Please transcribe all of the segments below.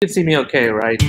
You can see me okay, right?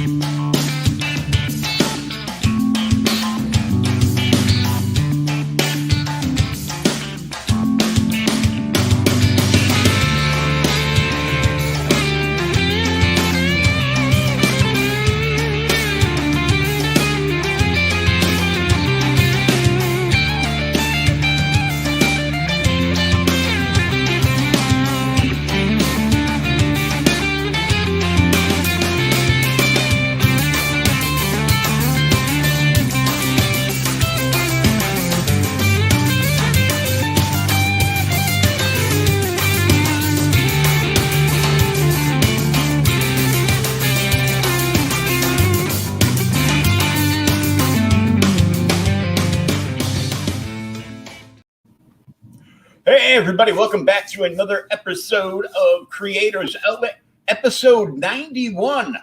Hey, everybody, welcome back to another episode of Creators Outlet, episode 91.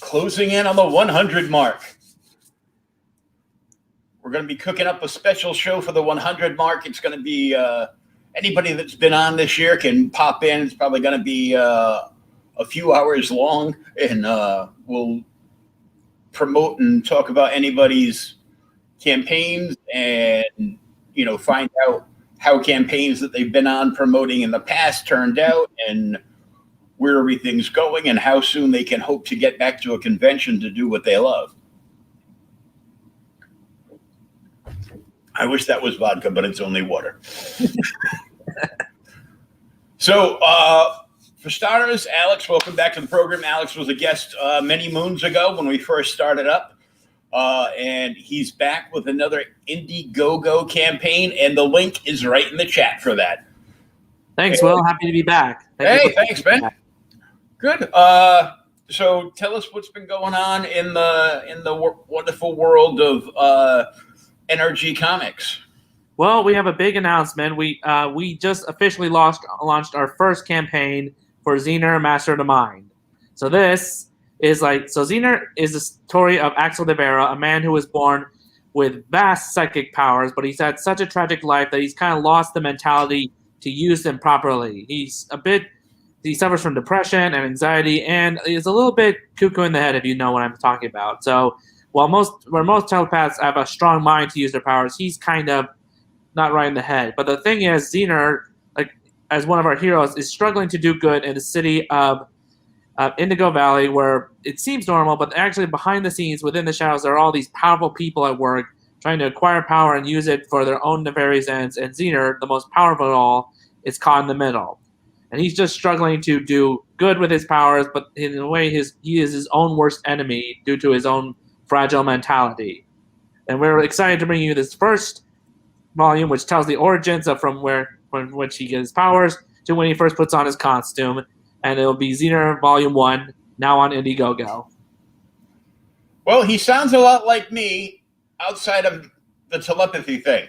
Closing in on the 100 mark. We're going to be cooking up a special show for the 100 mark. It's going to be anybody that's been on this year can pop in. It's probably going to be a few hours long, and we'll promote and talk about anybody's campaigns and find out how campaigns that they've been on promoting in the past turned out and where everything's going and how soon they can hope to get back to a convention to do what they love. I wish that was vodka, but it's only water. So, for starters, Alex, welcome back to the program. Alex was a guest many moons ago when we first started up. And he's back with another Indiegogo campaign, and the link is right in the chat for that. Thanks, Will. Happy to be back. Thanks, Ben. Good. So tell us what's been going on in the wonderful world of NRG Comics. Well, we have a big announcement. We just officially launched our first campaign for Zener, Master of the Mind. So this is Zener is the story of Axel de Vera, a man who was born with vast psychic powers, but he's had such a tragic life that he's kind of lost the mentality to use them properly. He suffers from depression and anxiety, and is a little bit cuckoo in the head, if you know what I'm talking about. So where most telepaths have a strong mind to use their powers, he's kind of not right in the head. But the thing is, Zener, as one of our heroes, is struggling to do good in the city of Indigo Valley, where it seems normal, but actually behind the scenes, within the shadows, there are all these powerful people at work trying to acquire power and use it for their own nefarious ends. And Zener, the most powerful of all, is caught in the middle. And he's just struggling to do good with his powers, but in a way, he is his own worst enemy due to his own fragile mentality. And we're excited to bring you this first volume, which tells the origins of from which he gets his powers to when he first puts on his costume. And it'll be Zener Volume 1, now on Indiegogo. Well, he sounds a lot like me outside of the telepathy thing.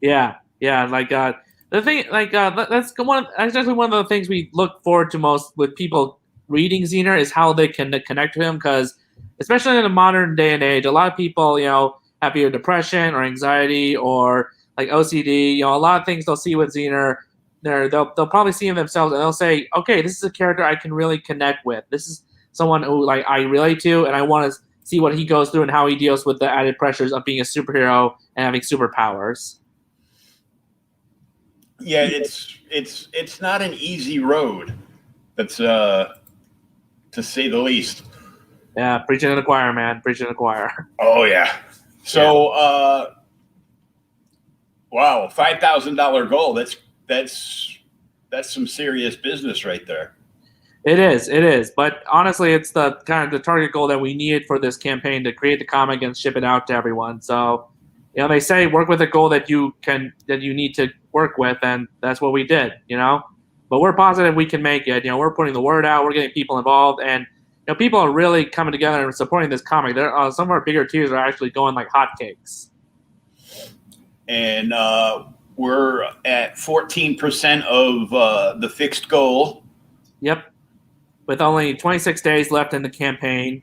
Yeah. The thing, that's actually one of the things we look forward to most with people reading Zener is how they can connect to him, because especially in the modern day and age, a lot of people, have either depression or anxiety or like OCD, a lot of things they'll see with Zener. They'll probably see him themselves and they'll say, okay, this is a character I can really connect with. This is someone who I relate to, and I want to see what he goes through and how he deals with the added pressures of being a superhero and having superpowers. Yeah, it's not an easy road. That's to say the least. Yeah, preaching to the choir, man. Preaching to the choir. Oh yeah. So wow, $5,000 goal. That's some serious business right there. It is. But honestly, it's the kind of the target goal that we needed for this campaign to create the comic and ship it out to everyone. So, they say work with a goal that you need to work with, and that's what we did. But we're positive we can make it. We're putting the word out. We're getting people involved, and people are really coming together and supporting this comic. There, some of our bigger tiers are actually going like hotcakes. And we're at 14% of the fixed goal. Yep. With only 26 days left in the campaign.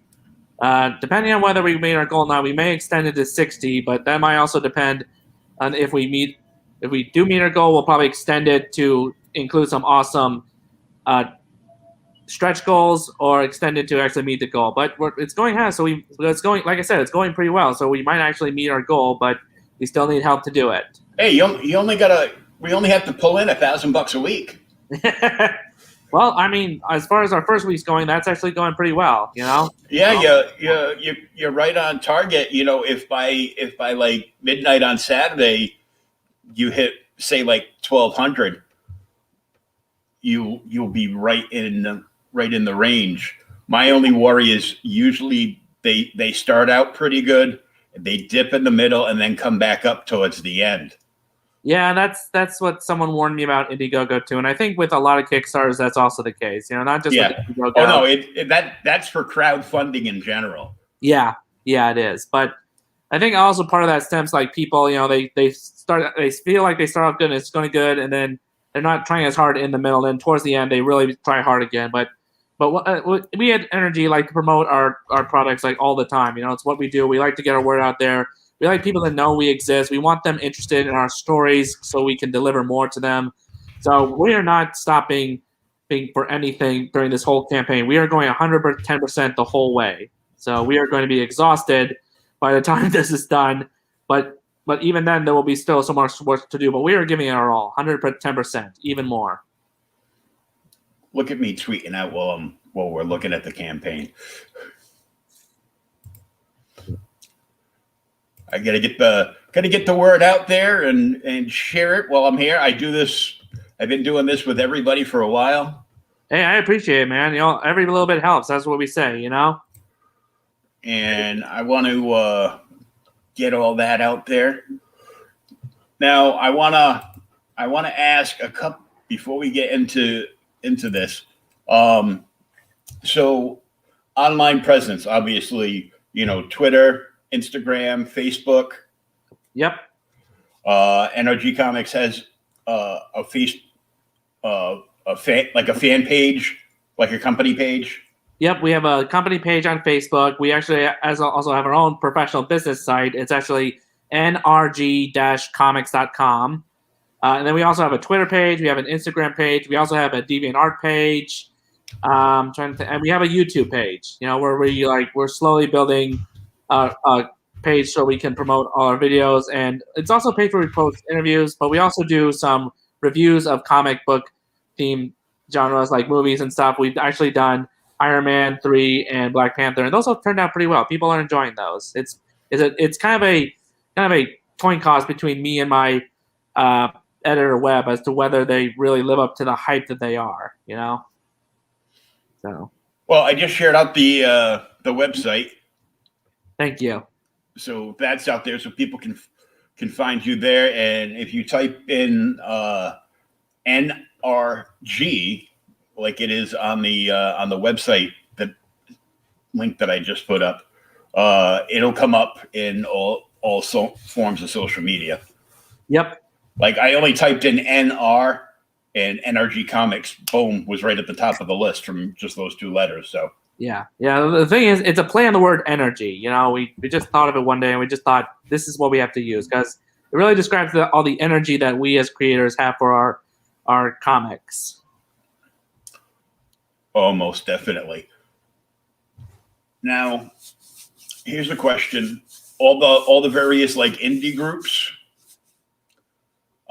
Depending on whether we made our goal or not, we may extend it to 60, but that might also depend on if we do meet our goal, we'll probably extend it to include some awesome stretch goals or extend it to actually meet the goal. But it's going ahead, so it's going, like I said, it's going pretty well. So we might actually meet our goal, but we still need help to do it. Hey, we only have to pull in $1,000 a week. Well, I mean, as far as our first week's going, that's actually going pretty well, you know? Yeah, you're right on target. You know, if by like midnight on Saturday you hit, say, like 1,200, you'll be right in the range. My only worry is usually they start out pretty good, they dip in the middle, and then come back up towards the end. Yeah, that's what someone warned me about Indiegogo too, and I think with a lot of Kickstarters, that's also the case. You know, not just with Indiegogo. Oh no, that's for crowdfunding in general. Yeah, it is. But I think also part of that stems like people, you know, they feel like they start off good and it's going good, and then they're not trying as hard in the middle. Then towards the end, they really try hard again. But we at NRG like to promote our products like all the time. You know, it's what we do. We like to get our word out there. We like people to know we exist. We want them interested in our stories so we can deliver more to them. So we are not stopping for anything during this whole campaign. We are going 110% the whole way. So we are going to be exhausted by the time this is done. But even then, there will be still so much work to do. But we are giving it our all, 110%, even more. Look at me tweeting out while we're looking at the campaign. I gotta get the word out there and share it while I'm here. I do this. I've been doing this with everybody for a while. Hey, I appreciate it, man. You know, every little bit helps. That's what we say, you know. And I want to get all that out there. Now, I wanna ask a couple before we get into this. So, online presence, obviously, you know, Twitter, Instagram, Facebook. Yep. NRG Comics has a fan page, like a company page. Yep, we have a company page on Facebook. We actually also have our own professional business site. It's actually nrg-comics.com. And then we also have a Twitter page. We have an Instagram page. We also have a DeviantArt page. And we have a YouTube page. You know, where we're slowly building a page so we can promote all our videos. And it's also a page where we post interviews, but we also do some reviews of comic book themed genres like movies and stuff. We've actually done Iron Man 3 and Black Panther, and those have turned out pretty well. People are enjoying those. It's kind of a coin toss between me and my editor Webb as to whether they really live up to the hype that they are, you know. So. Well, I just shared out the website. Thank you. So that's out there, so people can find you there. And if you type in NRG, like it is on the website, that link that I just put up, it'll come up in all forms of social media. Yep. Like I only typed in NR and NRG Comics, boom, was right at the top of the list from just those two letters. So. Yeah. The thing is, it's a play on the word energy. You know, we just thought of it one day, and we just thought this is what we have to use because it really describes all the energy that we as creators have for our comics. Oh, most definitely. Now, here's a question: all the various like indie groups,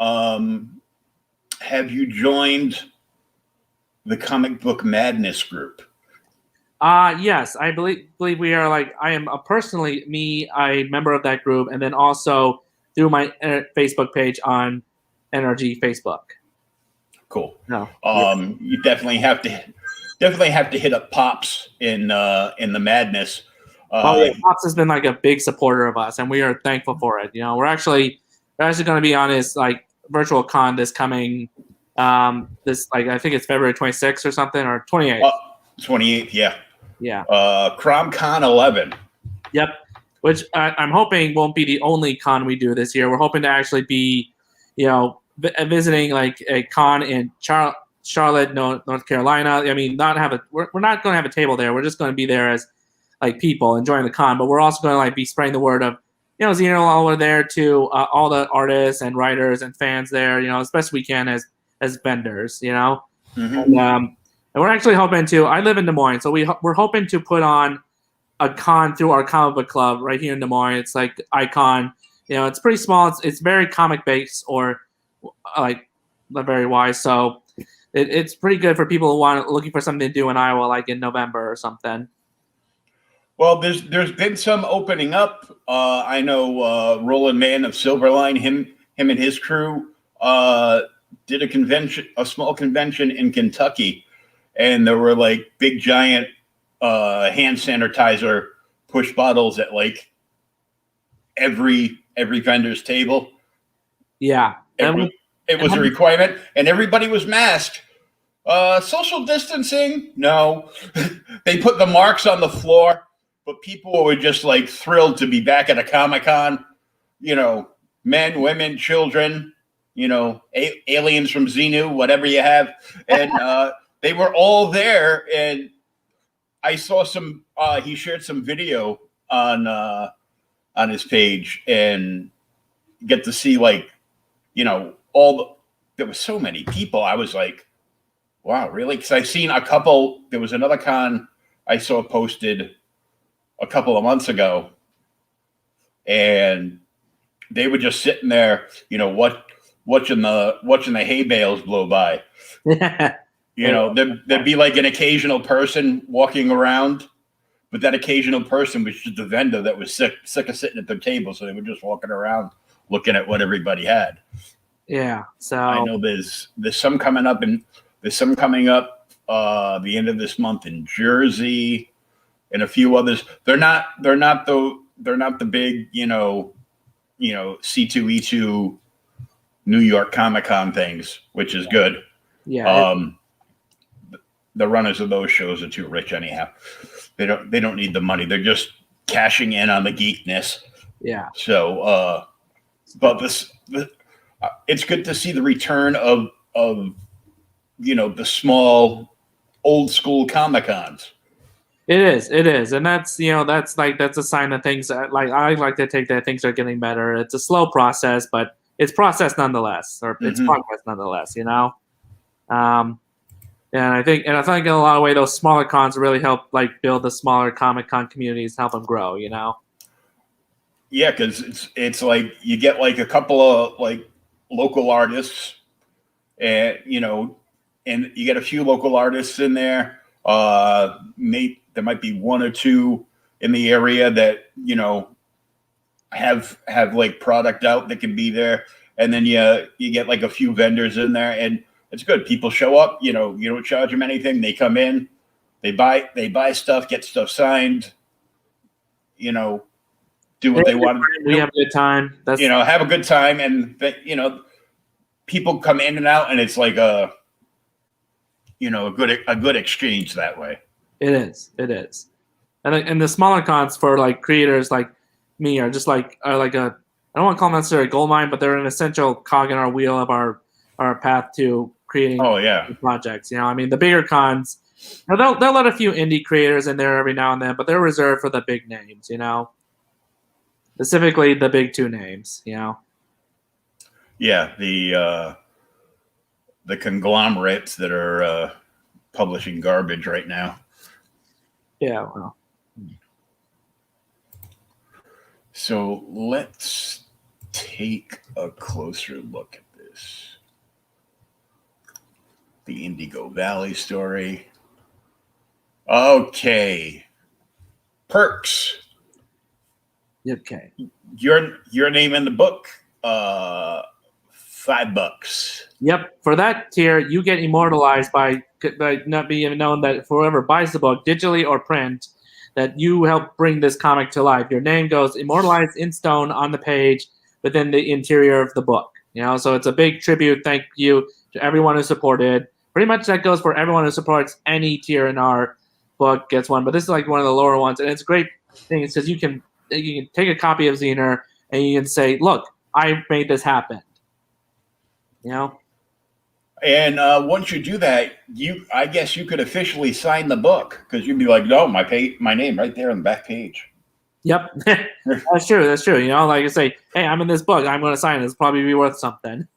have you joined the Comic Book Madness group? Yes, I believe we are I am personally a member of that group, and then also through my Facebook page on NRG Facebook. Cool. No. You definitely have to hit up Pops in the madness. Pops has been like a big supporter of us, and we are thankful for it. You know, we're actually going to be on his like virtual con this coming I think it's February 26th or something, or 28th. 28th, yeah. Yeah. CromCon 11. Yep. Which I'm hoping won't be the only con we do this year. We're hoping to actually be, you know, visiting like a con in Charlotte, North Carolina. I mean, we're not going to have a table there. We're just going to be there as like people enjoying the con. But we're also going to like be spreading the word of, you know, Zener while we're there to all the artists and writers and fans there. You know, as best we can as vendors. You know, mm-hmm. And And we're actually hoping to. I live in Des Moines, so we're hoping to put on a con through our comic book club right here in Des Moines. It's like Icon. It's pretty small. It's very comic based or like very wise. So it's pretty good for people who looking for something to do in Iowa, like in November or something. Well, there's been some opening up. I know Roland Mann of Silverline, him and his crew did a small convention in Kentucky, and there were like big giant hand sanitizer push bottles at like every vendor's table. Yeah, it was a requirement, and everybody was masked. Social distancing, no. They put the marks on the floor, but people were just like thrilled to be back at a Comic-Con. Men, women, children, aliens from Zener, whatever you have, and they were all there. And I saw some. He shared some video on his page, and get to see there was so many people. I was like, wow, really? Because I've seen a couple. There was another con I saw posted a couple of months ago, and they were just sitting there, watching the hay bales blow by. There'd be like an occasional person walking around, but that occasional person was just a vendor that was sick of sitting at their table, so they were just walking around looking at what everybody had. Yeah. So I know there's some coming up, and there's some coming up the end of this month in Jersey, and a few others. They're not the big C2E2 New York Comic-Con things, which is good. Yeah. The runners of those shows are too rich anyhow. They don't need the money. They're just cashing in on the geekness. Yeah. So, but it's good to see the return of the small old school Comic-Cons. It is, and that's that's a sign that things I like to take that things are getting better. It's a slow process, but it's process nonetheless, or it's progress nonetheless. And I think in a lot of ways, those smaller cons really help build the smaller Comic-Con communities, help them grow. Yeah, because it's like you get a couple of local artists, and and you get a few local artists in there. There might be one or two in the area that have product out that can be there, and then you get a few vendors in there, and it's good. People show up. You don't charge them anything. They come in, they buy stuff, get stuff signed. Do what they want. We have a good time. Have a good time, and people come in and out, and it's like a good exchange that way. It is, and the smaller cons for creators like me are just are I don't want to call them necessarily a gold mine, but they're an essential cog in our wheel of our path to creating projects. The bigger cons, they'll let a few indie creators in there every now and then, but they're reserved for the big names. Specifically the big two names. Yeah, the conglomerates that are publishing garbage right now. Yeah, well. So let's take a closer look at this. The Indigo Valley story. Okay. Perks. Okay. Your name in the book. $5. Yep. For that tier, you get immortalized by not being known that whoever buys the book, digitally or print, that you help bring this comic to life. Your name goes immortalized in stone on the page within the interior of the book. So it's a big tribute. Thank you to everyone who supported. Pretty much that goes for everyone who supports any tier in our book gets one. But this is one of the lower ones, and it's a great thing because you can take a copy of Zener and you can say, "Look, I made this happen." And once you do that, I guess you could officially sign the book because you'd be like, "No, my name right there on the back page." Yep, that's true. That's true. Like you say, "Hey, I'm in this book. I'm going to sign it. It's probably be worth something."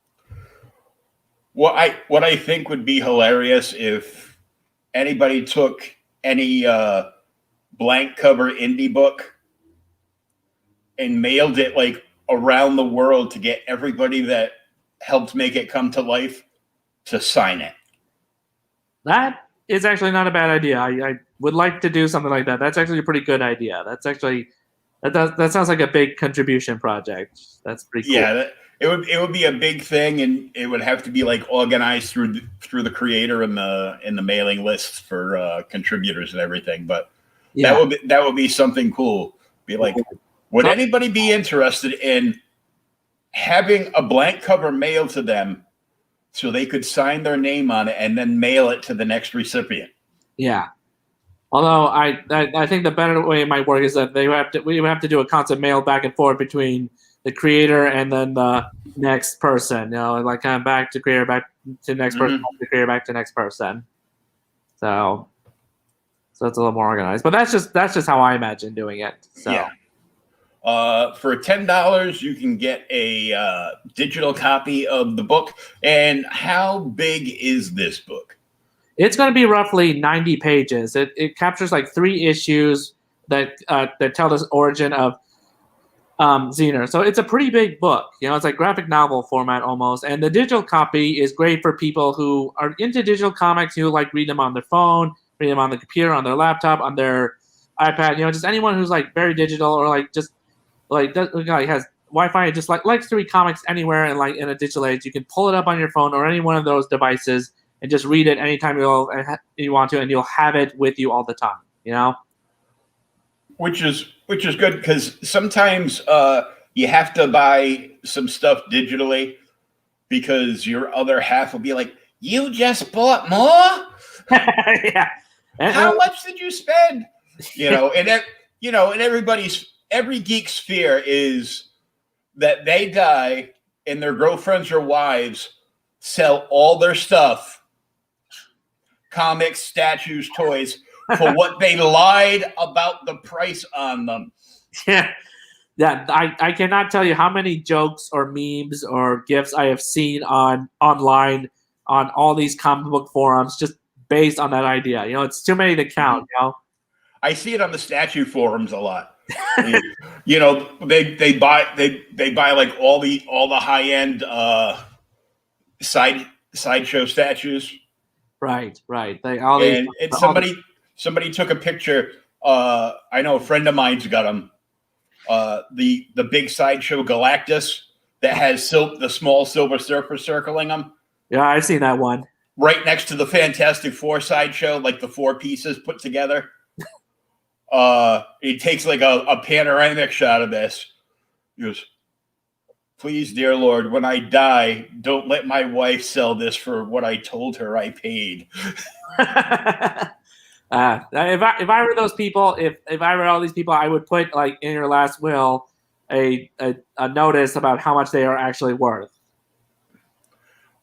What I think would be hilarious if anybody took any blank cover indie book and mailed it like around the world to get everybody that helped make it come to life to sign it. That is actually not a bad idea. I would like to do something like that. That's actually a pretty good idea. That sounds like a big contribution project. That's pretty cool. Yeah, it would be a big thing, and it would have to be like organized through the creator and the mailing lists for contributors and everything. But Yeah. that would be something cool. Be like, would anybody be interested in having a blank cover mailed to them so they could sign their name on it and then mail it to the next recipient? Yeah. Although I think the better way it might work is that we would have to do a constant mail back and forth between the creator and then the next person. You know, like kind of back to creator, back to next person, back to creator, back to next person. So it's a little more organized. But that's just how I imagine doing it. So. Yeah. For $10, you can get a digital copy of the book. And how big is this book? It's going to be roughly 90 pages. It captures like 3 issues that tell the origin of Zener. So it's a pretty big book. You know, it's like graphic novel format almost. And the digital copy is great for people who are into digital comics, who like read them on their phone, read them on the computer, on their laptop, on their iPad. You know, just anyone who's like very digital or like just like has Wi-Fi and just like likes to read comics anywhere and like in a digital age. You can pull it up on your phone or any one of those devices and just read it anytime you want to, and you'll have it with you all the time. You know, which is good, because sometimes you have to buy some stuff digitally because your other half will be like, "You just bought more? Yeah. How much did you spend?" You know, and every geek's fear is that they die and their girlfriends or wives sell all their stuff, comics, statues, toys, for what they lied about the price on them. Yeah. I cannot tell you how many jokes or memes or GIFs I have seen online on all these comic book forums just based on that idea. You know, it's too many to count. You know, I see it on the statue forums a lot. You know, they buy like all the high end sideshow statues. Right. And somebody took a picture. I know a friend of mine's got them. The big sideshow Galactus that has the small Silver Surfer circling them. Yeah, I've seen that one. Right next to the Fantastic Four sideshow, like the 4 pieces put together. He takes like a panoramic shot of this. He goes, "Please, dear Lord, when I die, don't let my wife sell this for what I told her I paid." If I were those people, if I were all these people, I would put like in your last will a notice about how much they are actually worth.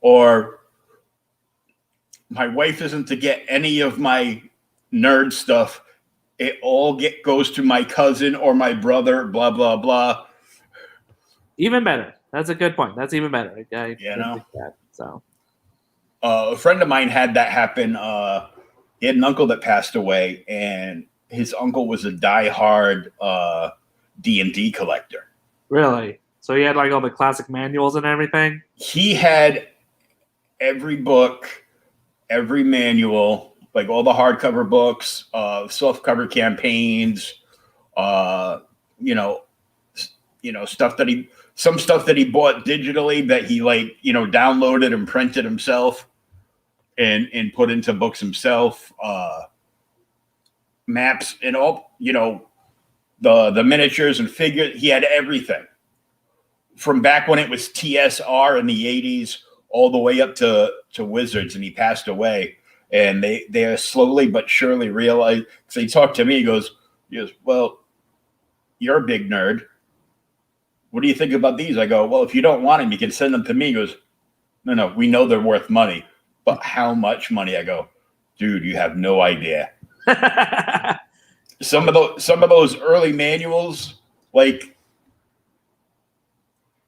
Or, "My wife isn't to get any of my nerd stuff. It all goes to my cousin or my brother, blah, blah, blah." Even better. That's a good point. That's even better. So, a friend of mine had that happen. He had an uncle that passed away, and his uncle was a diehard D&D collector. Really? So he had like all the classic manuals and everything? He had every book, every manual, like all the hardcover books, softcover campaigns, some stuff that he bought digitally that he downloaded and printed himself and put into books himself, maps and all, the miniatures and figures. He had everything from back when it was TSR in the 80s all the way up to Wizards, and he passed away. And they are slowly but surely realized, because he talked to me, he goes, "Well, you're a big nerd. What do you think about these?" I go, "Well, if you don't want them, you can send them to me." He goes, No, we know they're worth money. But how much money?" I go, "Dude, you have no idea." Some of those early manuals, like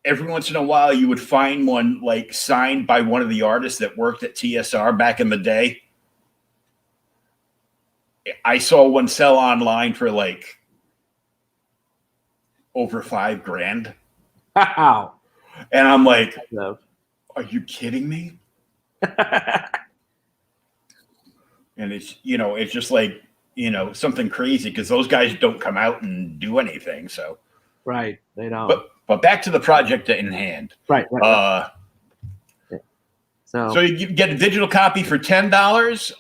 every once in a while you would find one like signed by one of the artists that worked at TSR back in the day. I saw one sell online for like over $5,000. Wow. And I'm like, are you kidding me? And it's just like, something crazy because those guys don't come out and do anything. So, right. They don't. But back to the project in hand. Right. So you get a digital copy for $10.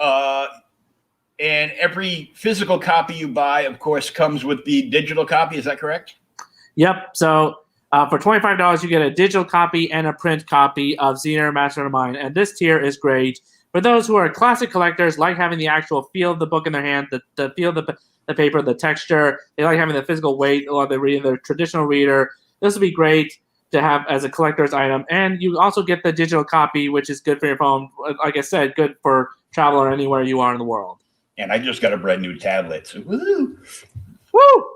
And every physical copy you buy, of course, comes with the digital copy. Is that correct? Yep. So for $25, you get a digital copy and a print copy of Zener, Master of the Mind. And this tier is great for those who are classic collectors, like having the actual feel of the book in their hand, the feel of the paper, the texture. They like having the physical weight while they're reading their traditional reader. This would be great to have as a collector's item. And you also get the digital copy, which is good for your phone. Like I said, good for travel or anywhere you are in the world. And I just got a brand new tablet. So woo! Woo!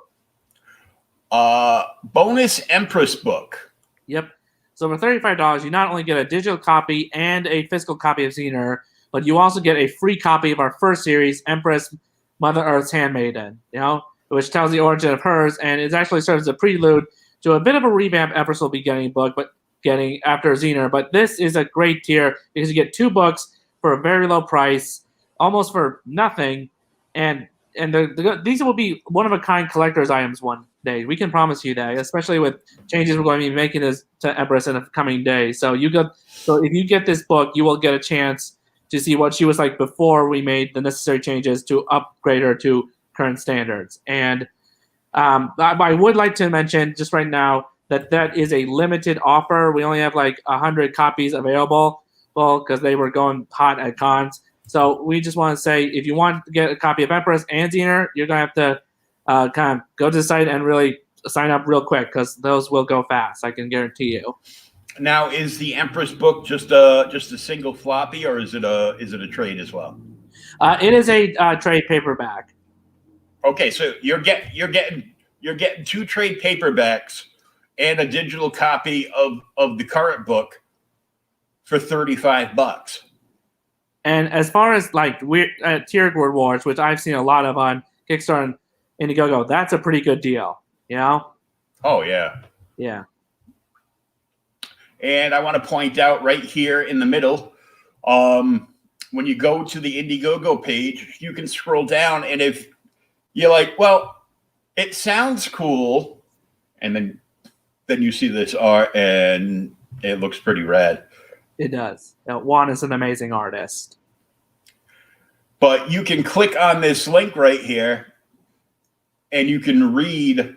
Bonus Empress book. Yep. So for $35, you not only get a digital copy and a physical copy of Zener, but you also get a free copy of our first series, Empress, Mother Earth's Handmaiden, which tells the origin of hers, and it actually serves as a prelude to a bit of a revamp Empress will be getting after Zener. But this is a great tier because you get 2 books for a very low price, almost for nothing, and these will be one-of-a-kind collector's items one day. We can promise you that, especially with changes we're going to be making to Empress in the coming days. So if you get this book, you will get a chance to see what she was like before we made the necessary changes to upgrade her to current standards. And I would like to mention just right now that is a limited offer. We only have like 100 copies available, because they were going hot at cons. So we just want to say, if you want to get a copy of Empress and Zener, you're going to have to kind of go to the site and really sign up real quick because those will go fast. I can guarantee you. Now, is the Empress book just a single floppy, or is it a trade as well? It is a trade paperback. Okay, so you're getting 2 trade paperbacks and a digital copy of the current book for $35. And as far as like tiered rewards, which I've seen a lot of on Kickstarter and Indiegogo, that's a pretty good deal. Oh yeah. Yeah. And I want to point out right here in the middle, when you go to the Indiegogo page, you can scroll down, and if you're like, well, it sounds cool, and then you see this art, and it looks pretty rad. It does. Juan is an amazing artist. But you can click on this link right here, and you can read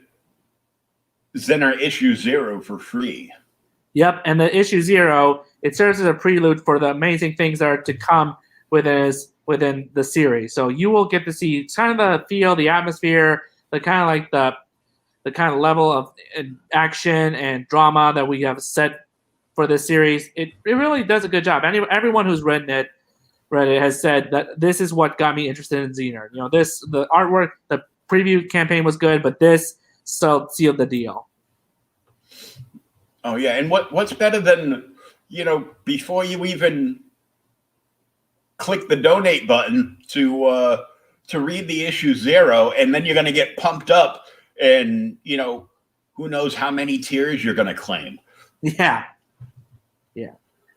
Zener issue 0 for free. Yep, and the issue 0, it serves as a prelude for the amazing things that are to come within the series. So you will get to see kind of the feel, the atmosphere, the kind of like the kind of level of action and drama that we have set for this series. It really does a good job. Everyone who's read it has said that this is what got me interested in Zener. The artwork, the preview campaign was good, but this sealed the deal. Oh yeah, and what's better than before you even click the donate button to read the issue 0, and then you're going to get pumped up, and who knows how many tiers you're going to claim. Yeah.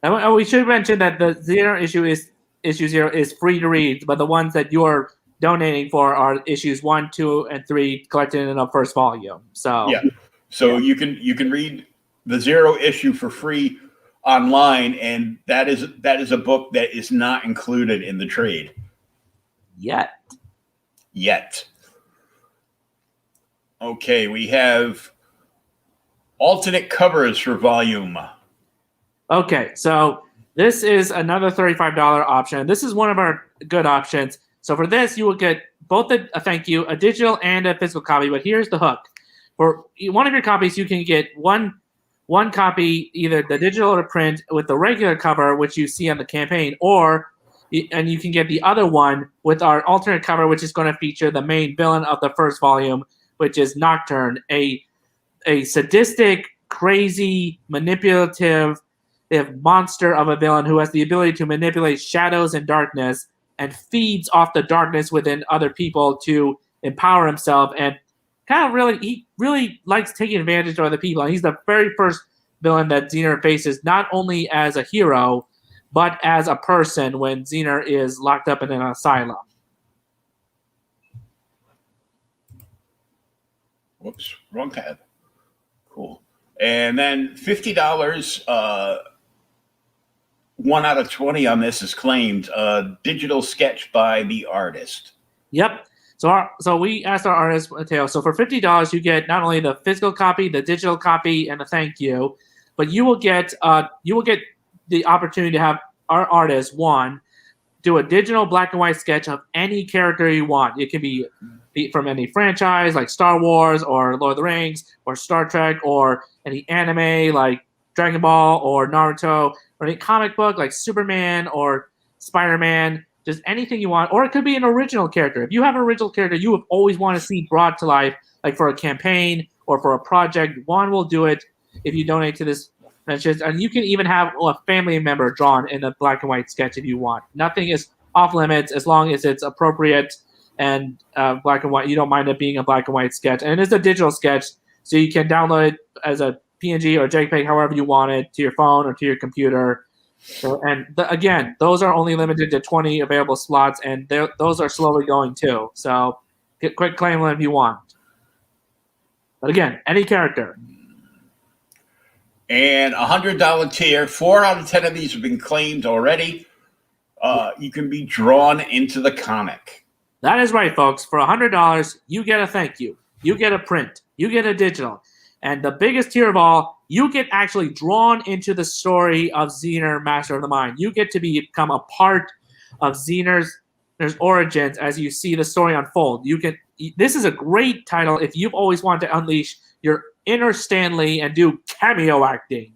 And we should mention that the Zener issue 0 is free to read, but the ones that you're donating for are issues 1, 2, and 3 collected in a first volume. So yeah, you can read the 0 issue for free online, and that is a book that is not included in the trade yet. Okay, we have alternate covers for volume. Okay, so this is another $35 option. This is one of our good options. So for this, you will get both a digital and a physical copy. But here's the hook: for one of your copies, you can get one copy, either the digital or the print, with the regular cover, which you see on the campaign, and you can get the other one with our alternate cover, which is going to feature the main villain of the first volume, which is Nocturne, a sadistic, crazy, manipulative monster of a villain who has the ability to manipulate shadows and darkness and feeds off the darkness within other people to empower himself, and he really likes taking advantage of other people. And he's the very first villain that Zener faces, not only as a hero, but as a person when Zener is locked up in an asylum. Whoops, wrong tab. Cool. And then $50, 1 out of 20 on this is claimed. Digital sketch by the artist. Yep. So we asked our artist, Mateo. So for $50, you get not only the physical copy, the digital copy, and a thank you, but you will get the opportunity to have our artist do a digital black and white sketch of any character you want. It can be from any franchise like Star Wars or Lord of the Rings or Star Trek, or any anime like Dragon Ball or Naruto, or any comic book like Superman or Spider-Man. Just anything you want. Or it could be an original character. If you have an original character you have always want to see brought to life, like for a campaign or for a project, Juan will do it if you donate to this. And you can even have a family member drawn in a black and white sketch if you want. Nothing is off limits as long as it's appropriate and black and white. You don't mind it being a black and white sketch. And it's a digital sketch, so you can download it as a PNG or JPEG, however you want it, to your phone or to your computer. So, again, those are only limited to 20 available slots, and those are slowly going too. So quick claim them if you want. But again, any character. And $100 tier, 4 out of 10 of these have been claimed already. You can be drawn into the comic. That is right, folks. For $100, you get a thank you. You get a print. You get a digital. And the biggest tier of all, you get actually drawn into the story of Zener, Master of the Mind. You get to become a part of Zener's origins as you see the story unfold. This is a great title if you've always wanted to unleash your inner Stanley and do cameo acting.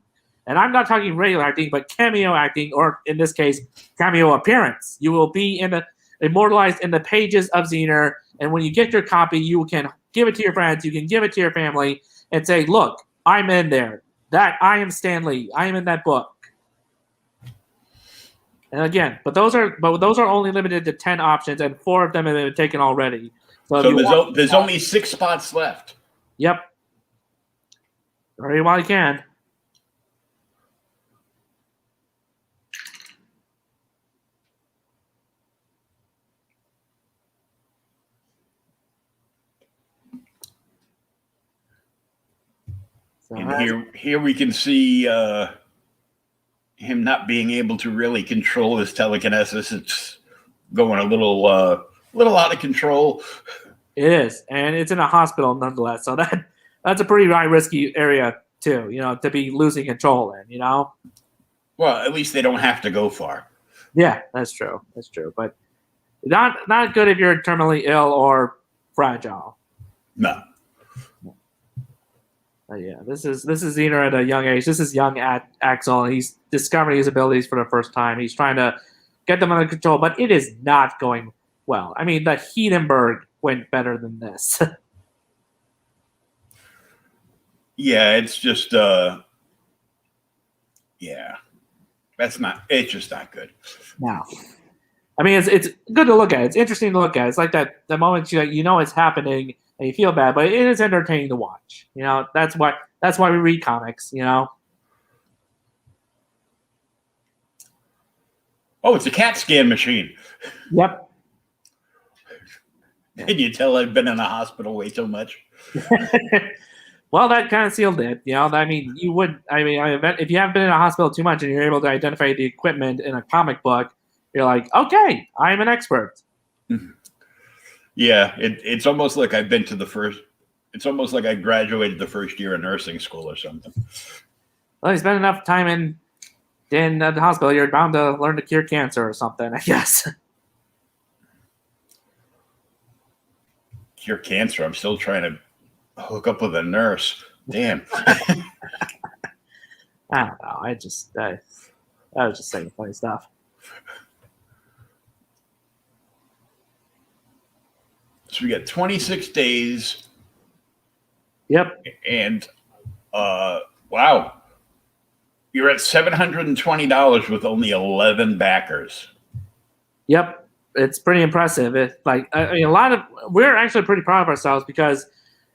And I'm not talking regular acting, but cameo acting, or in this case, cameo appearance. You will be immortalized in the pages of Zener, and when you get your copy, you can give it to your friends, you can give it to your family, and say, look, I'm in there. That I am Stanley. I am in that book. And again, but those are only limited to 10 options, and 4 of them have been taken already. So there's only 6 spots left. Yep. Hurry while you can. And here we can see him not being able to really control his telekinesis. It's going a little out of control. It is, and it's in a hospital nonetheless. So that's a pretty high risky area too, to be losing control in, Well, at least they don't have to go far. Yeah, that's true. That's true. But not good if you're terminally ill or fragile. No. Yeah, this is Zener at a young age. This is young Axel, and he's discovering his abilities for the first time. He's trying to get them under control, but it is not going well. I mean, the Hindenburg went better than this. Yeah, it's just it's just not good. No. I mean, it's good to look at. It's interesting to look at. It's like the moment it's happening and you feel bad, but it is entertaining to watch. That's why we read comics. Oh, it's a CAT scan machine. Yep. Can you tell I've been in a hospital way too much? Well, that kind of sealed it. I mean, you would. I mean, if you haven't been in a hospital too much and you're able to identify the equipment in a comic book, you're like, okay, I'm an expert. Yeah, it's almost like I've been to the first. It's almost like I graduated the first year of nursing school or something. Well, you spend enough time in the hospital, you're bound to learn to cure cancer or something, I guess. Cure cancer? I'm still trying to hook up with a nurse. Damn. I don't know. I was just saying funny stuff. So we got 26 days. Yep. And wow. You're at $720 with only 11 backers. Yep. it's pretty impressive. We're actually pretty proud of ourselves because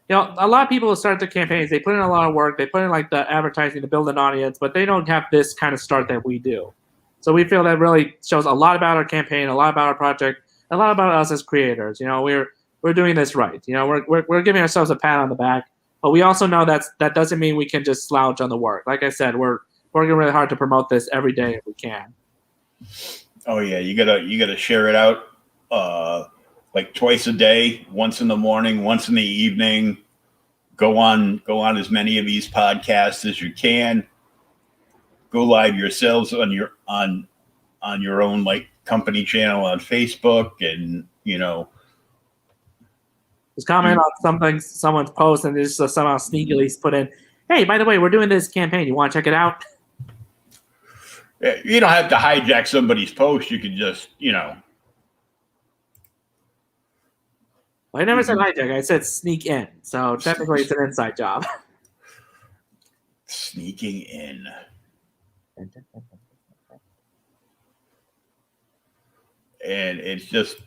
a lot of people who start their campaigns, they put in a lot of work, they put in like the advertising to build an audience, but they don't have this kind of start that we do. So we feel that really shows a lot about our campaign, a lot about our project, a lot about us as creators. We're doing this right. We're giving ourselves a pat on the back, but we also know that doesn't mean we can just slouch on the work. Like I said, we're working really hard to promote this every day if we can. Oh yeah, you gotta share it out like twice a day, once in the morning, once in the evening. Go on as many of these podcasts as you can. Go live yourselves on your own like company channel on Facebook, and just comment on something someone's post and just somehow sneakily put in, hey, by the way, we're doing this campaign. You want to check it out? You don't have to hijack somebody's post. You can just, I never said hijack. I said sneak in. So technically, it's an inside job. Sneaking in. And it's just,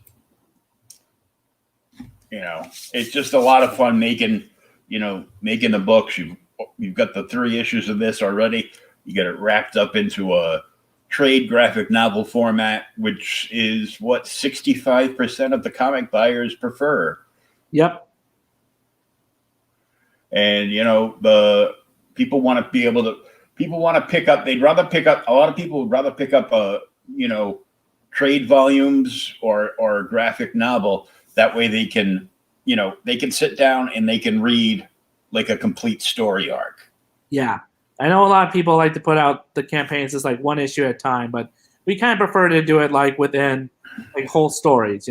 it's just a lot of fun making the books. You've got the 3 issues of this already. You get it wrapped up into a trade graphic novel format, which is what 65% of the comic buyers prefer. Yep. And the people want to be able to. People want to pick up. A lot of people would rather pick up trade volumes or a graphic novel. That way they can sit down and they can read like a complete story arc. Yeah. I know a lot of people like to put out the campaigns as like one issue at a time, but we kind of prefer to do it like within like whole stories,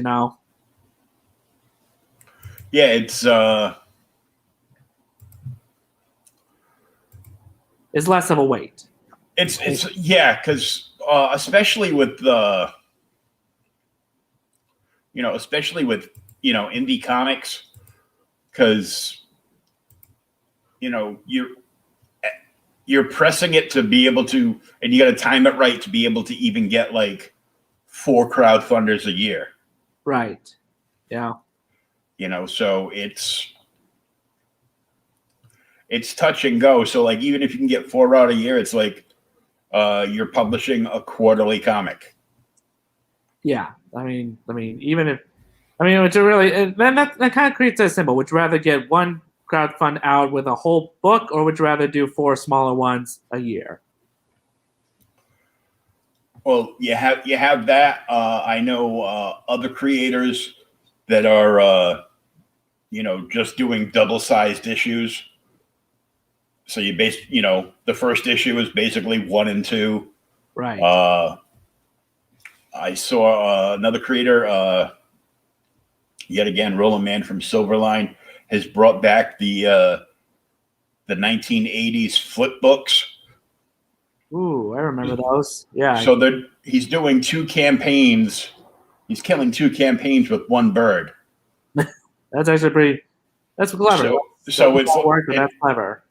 Yeah, it's less of a weight. It's because especially with indie comics, because you're pressing it to be able to, and you got to time it right to be able to even get like 4 crowdfunders a year. Right. Yeah. So it's touch and go. So like, even if you can get 4 out a year, it's like you're publishing a quarterly comic. Yeah. It's a really, then that kind of creates a symbol. Would you rather get one crowdfund out with a whole book, or would you rather do 4 smaller ones a year? Well, you have that. I know other creators that are just doing double-sized issues. So the first issue is basically 1 and 2. Right. I saw another creator, yet again, Roland Man from Silverline, has brought back the 1980s flip books. Ooh, I remember those. Yeah. So he's doing 2 campaigns. He's killing 2 campaigns with 1 bird. That's actually that's clever. So it's that's clever.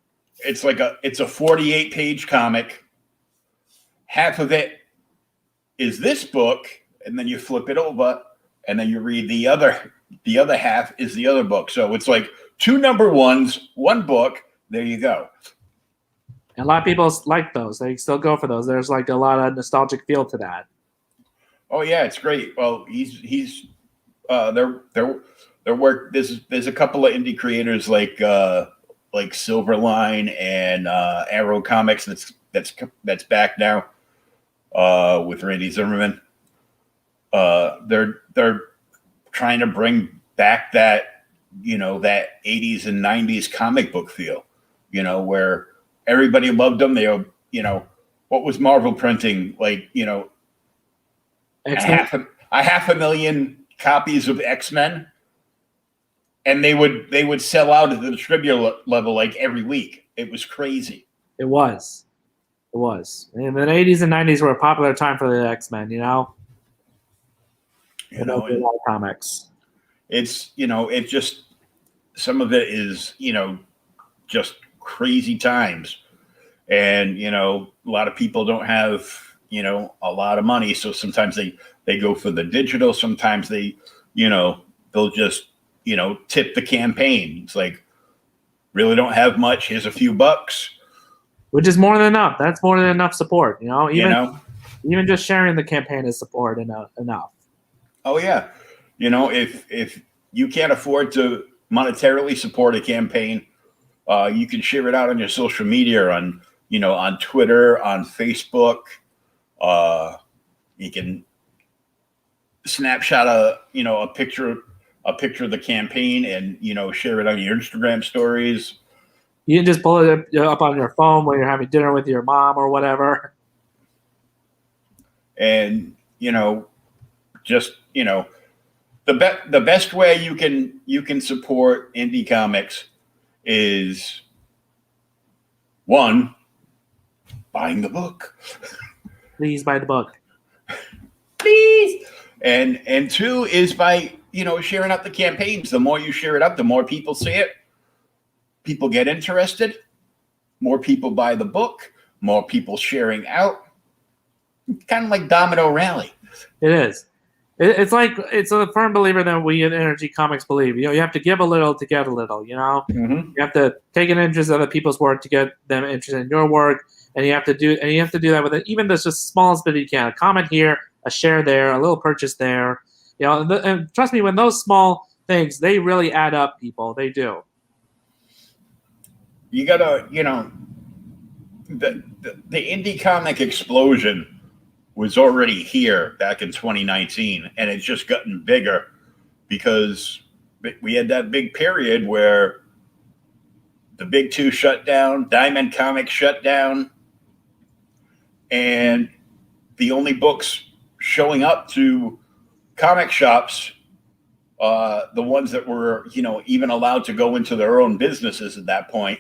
It's like it's a 48-page comic. Half of it is this book, and then you flip it over, and then you read the other half is the other book. So it's like 2 number 1s, 1 book. There you go. And a lot of people like those. They still go for those. There's like a lot of nostalgic feel to that. Oh yeah, it's great. Well, he's their work. There's a couple of indie creators like Silverline and Arrow Comics that's back now with Randy Zimmerman. They're trying to bring back that that 80s and 90s comic book feel, where everybody loved them. They what was Marvel printing, like a half a million copies of X-Men, and they would sell out at the distributor level like every week. It was crazy. It was. And the 80s and 90s were a popular time for the X-Men, a lot of comics. It's it just, some of it is just crazy times, and a lot of people don't have a lot of money. So sometimes they go for the digital. Sometimes they'll just, tip the campaign. It's like, really don't have much. Here's a few bucks. Which is more than enough. That's more than enough support. Even just sharing the campaign is support enough. Oh yeah. If you can't afford to monetarily support a campaign, you can share it out on your social media, on Twitter, on Facebook. You can snapshot a picture of the campaign and share it on your Instagram stories. You can just pull it up on your phone when you're having dinner with your mom or whatever. And the best way you can support indie comics is, one, buying the book. Please buy the book. Please. And two is by sharing out the campaigns. The more you share it out, the more people see it. People get interested. More people buy the book. More people sharing out. Kind of like domino rally. It is. It's a firm believer that we in NRG Comics believe. You have to give a little to get a little. Mm-hmm. You have to take an interest in other people's work to get them interested in your work, and you have to do that with even the just smallest bit you can. A comment here, a share there, a little purchase there. And trust me, when those small things, they really add up. People, they do. You gotta, the indie comic explosion was already here back in 2019, and it's just gotten bigger because we had that big period where the big two shut down, Diamond Comics shut down, and the only books showing up to comic shops, the ones that were, even allowed to go into their own businesses at that point,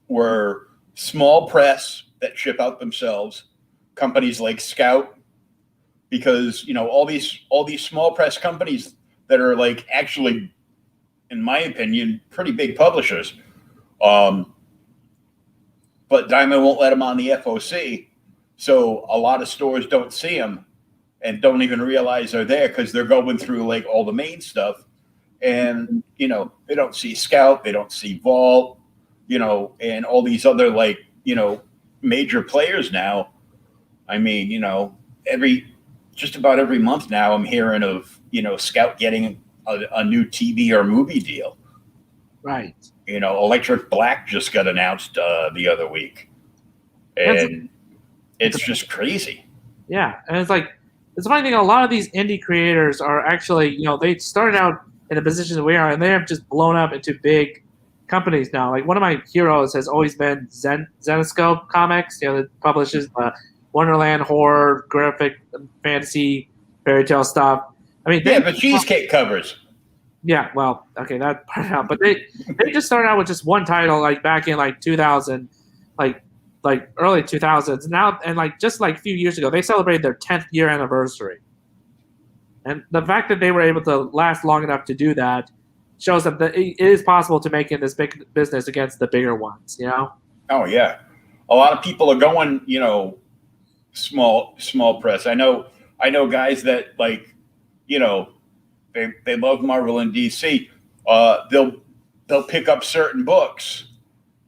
were small press that ship out themselves, companies like Scout, because all these small press companies that are like actually, in my opinion, pretty big publishers, but Diamond won't let them on the FOC, so a lot of stores don't see them and don't even realize they're there because they're going through like all the main stuff, and they don't see Scout, they don't see Vault, and all these other major players now. I mean, just about every month now I'm hearing of, Scout getting a new TV or movie deal. Right. Electric Black just got announced the other week. And it's just crazy. Yeah. And it's the funny thing, a lot of these indie creators are actually, they started out in the position that we are, and they have just blown up into big companies now. Like one of my heroes has always been Zenescope Comics, that publishes Wonderland horror, graphic, fantasy, fairy tale stuff. I mean, but cheesecake covers. Yeah, well, okay, that part out. But they just started out with just one title, back in 2000, early 2000s. Now, and just a few years ago, they celebrated their 10th year anniversary. And the fact that they were able to last long enough to do that shows that it is possible to make in this big business against the bigger ones. Oh yeah, a lot of people are going, small press. I know guys that they love Marvel and DC. They'll pick up certain books.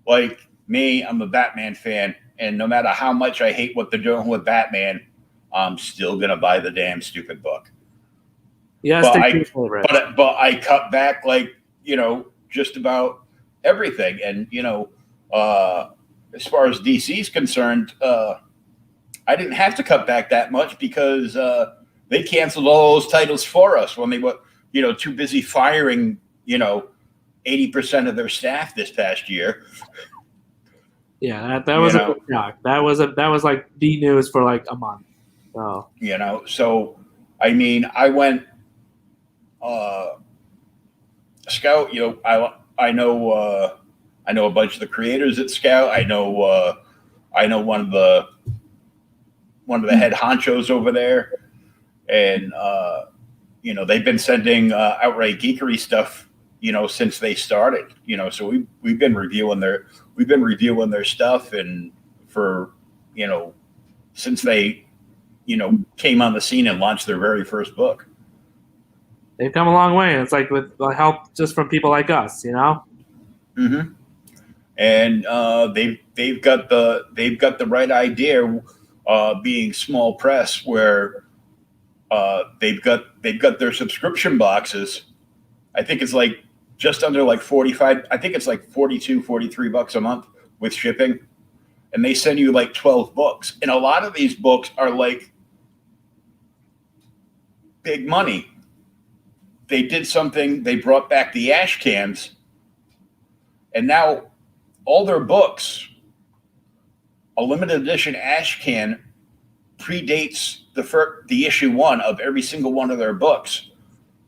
Like me, I'm a Batman fan, and no matter how much I hate what they're doing with Batman, I'm still gonna buy the damn stupid book. Yes, but I cut back just about everything, and as far as DC's concerned, I didn't have to cut back that much because they canceled all those titles for us when they were too busy firing 80% of their staff this past year. Yeah, that was a big shock. That was like the news for a month. So so I mean, I went Scout. I know a bunch of the creators at Scout. I know one of the head honchos over there, and they've been sending outright geekery stuff since they started. So we've been reviewing their stuff, and for since they, came on the scene and launched their very first book. They've come a long way. It's like with help just from people like us, Mm-hmm. And they've got the right idea, being small press, where they've got their subscription boxes. I think it's like just under like 45. I think it's like 42, 43 bucks a month with shipping, and they send you like 12 books. And a lot of these books are like big money. They did something. They brought back the ash cans, and now all their books, a limited edition ash can, predates the issue 1 of every single one of their books.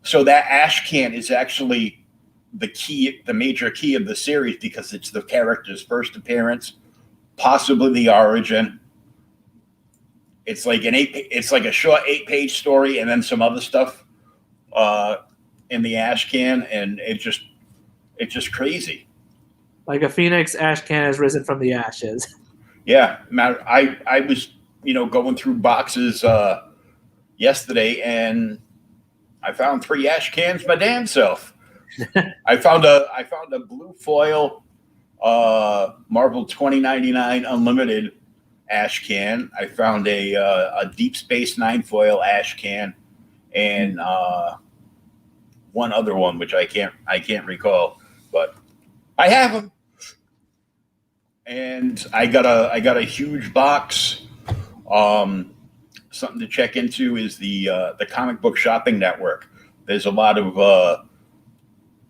So that ash can is actually the major key of the series, because it's the character's first appearance, possibly the origin. It's like a short 8-page story, and then some other stuff in the ash can, and it's just crazy. Like a phoenix, ash can has risen from the ashes. Yeah, I was going through boxes yesterday, and I found 3 ash cans my damn self. I found a blue foil Marvel 2099 Unlimited ash can. I found a Deep Space Nine foil ash can, and one other one which I can't recall, but I have them. And I got a huge box. Something to check into is the Comic Book Shopping Network. There's a lot of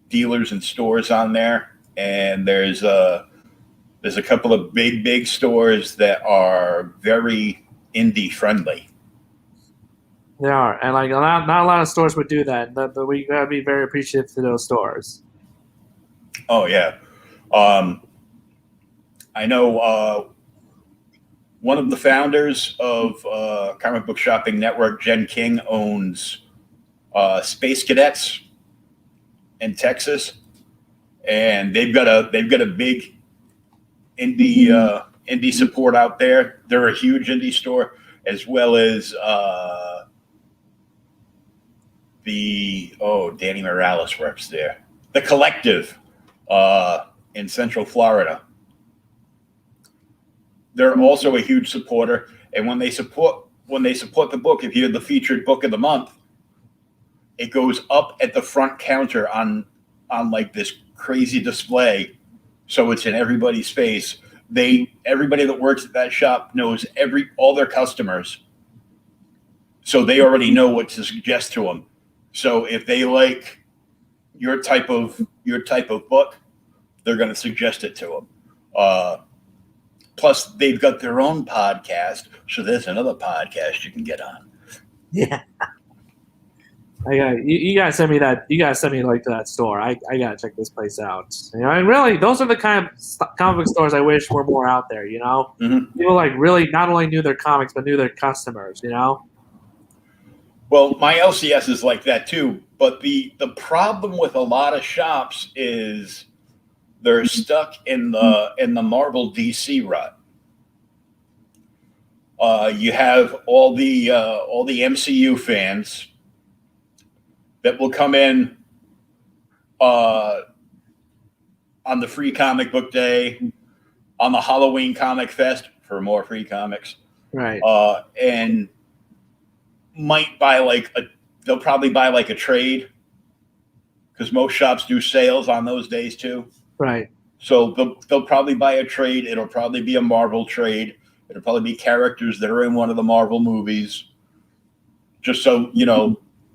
dealers and stores on there, and there's a couple of big stores that are very indie friendly. They are, and like not a lot of stores would do that. But we gotta be very appreciative to those stores. Oh yeah, I know one of the founders of Comic Book Shopping Network, Jen King, owns Space Cadets in Texas, and they've got a big indie support out there. They're a huge indie store, as well as Danny Morales works there. The Collective in Central Florida. They're also a huge supporter, and when they support the book, if you're the featured book of the month, it goes up at the front counter on like this crazy display, so it's in everybody's face. Everybody that works at that shop knows all their customers, so they already know what to suggest to them. So if they like your type of book, they're going to suggest it to them. Plus, they've got their own podcast, so there's another podcast you can get on. Yeah, you gotta send me that. You gotta send me like to that store. I gotta check this place out. And really, those are the kind of comic book stores I wish were more out there. Mm-hmm. People like really not only knew their comics but knew their customers. Well, my LCS is like that too, but the problem with a lot of shops is they're stuck in the Marvel DC rut. You have all the MCU fans that will come in on the free comic book day, on the Halloween Comic Fest for more free comics, Right. And might buy they'll probably buy like a trade, because most shops do sales on those days too. Right. So they'll probably buy a trade. It'll probably be a Marvel trade. It'll probably be characters that are in one of the Marvel movies. Just so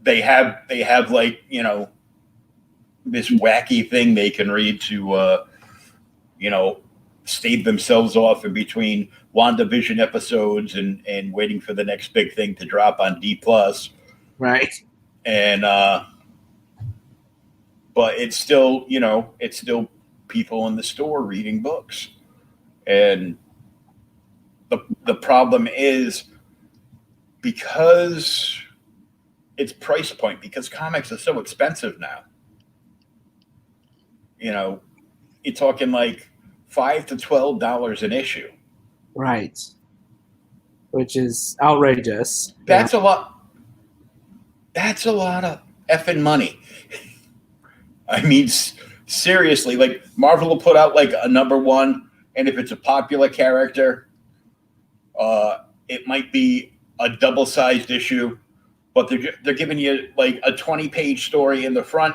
they have like this wacky thing they can read to stave themselves off in between WandaVision episodes and waiting for the next big thing to drop on D+. Right. And but it's still people in the store reading books. And the problem is, because it's price point, because comics are so expensive now. You're talking like $5 to $12 an issue. Right. which is outrageous. That's a lot. That's a lot of effing money. I mean, seriously, like Marvel will put out like a #1, and if it's a popular character, it might be a double-sized issue, but they're giving you like a 20-page story in the front,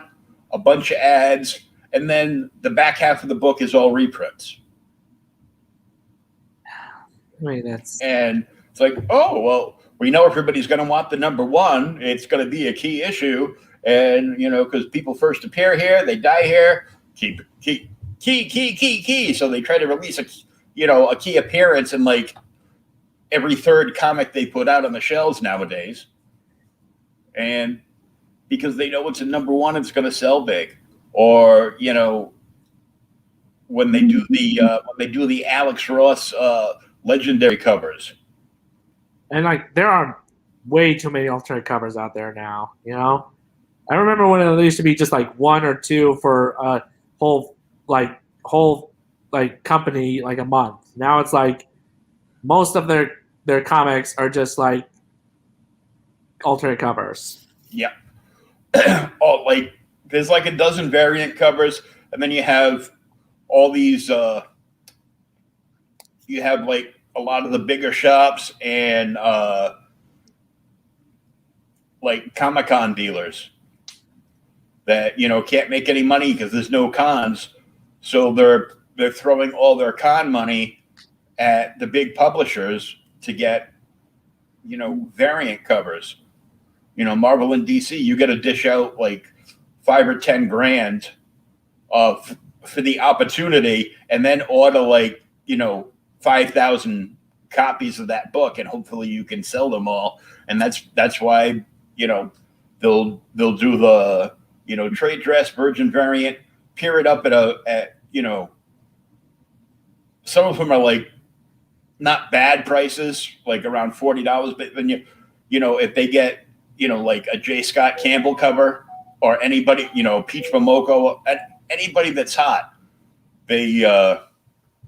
a bunch of ads, and then the back half of the book is all reprints. I mean, that's And it's like, oh well, we know everybody's going to want the #1. It's going to be a key issue, and because people first appear here, they die here. Key. So they try to release a key appearance in like every third comic they put out on the shelves nowadays, and because they know it's a #1, it's going to sell big. Or when they do the Alex Ross legendary covers, and like there are way too many alternate covers out there now. I remember when it used to be just like 1 or 2 for a whole company, like a month. Now it's like most of their comics are just like alternate covers. Yeah. Oh, like there's like a dozen variant covers, and then you have all these. You have like a lot of the bigger shops and like Comic-Con dealers that can't make any money because there's no cons, so they're throwing all their con money at the big publishers to get variant covers. Marvel and DC, you got to dish out like $5 or $10 grand for the opportunity, and then order like 5,000 copies of that book, and hopefully you can sell them all. And that's why they'll do the trade dress virgin variant, pair it up at some of them are like not bad prices, like around $40, but then if they get like a J. Scott Campbell cover, or anybody Peach Momoko, anybody that's hot, they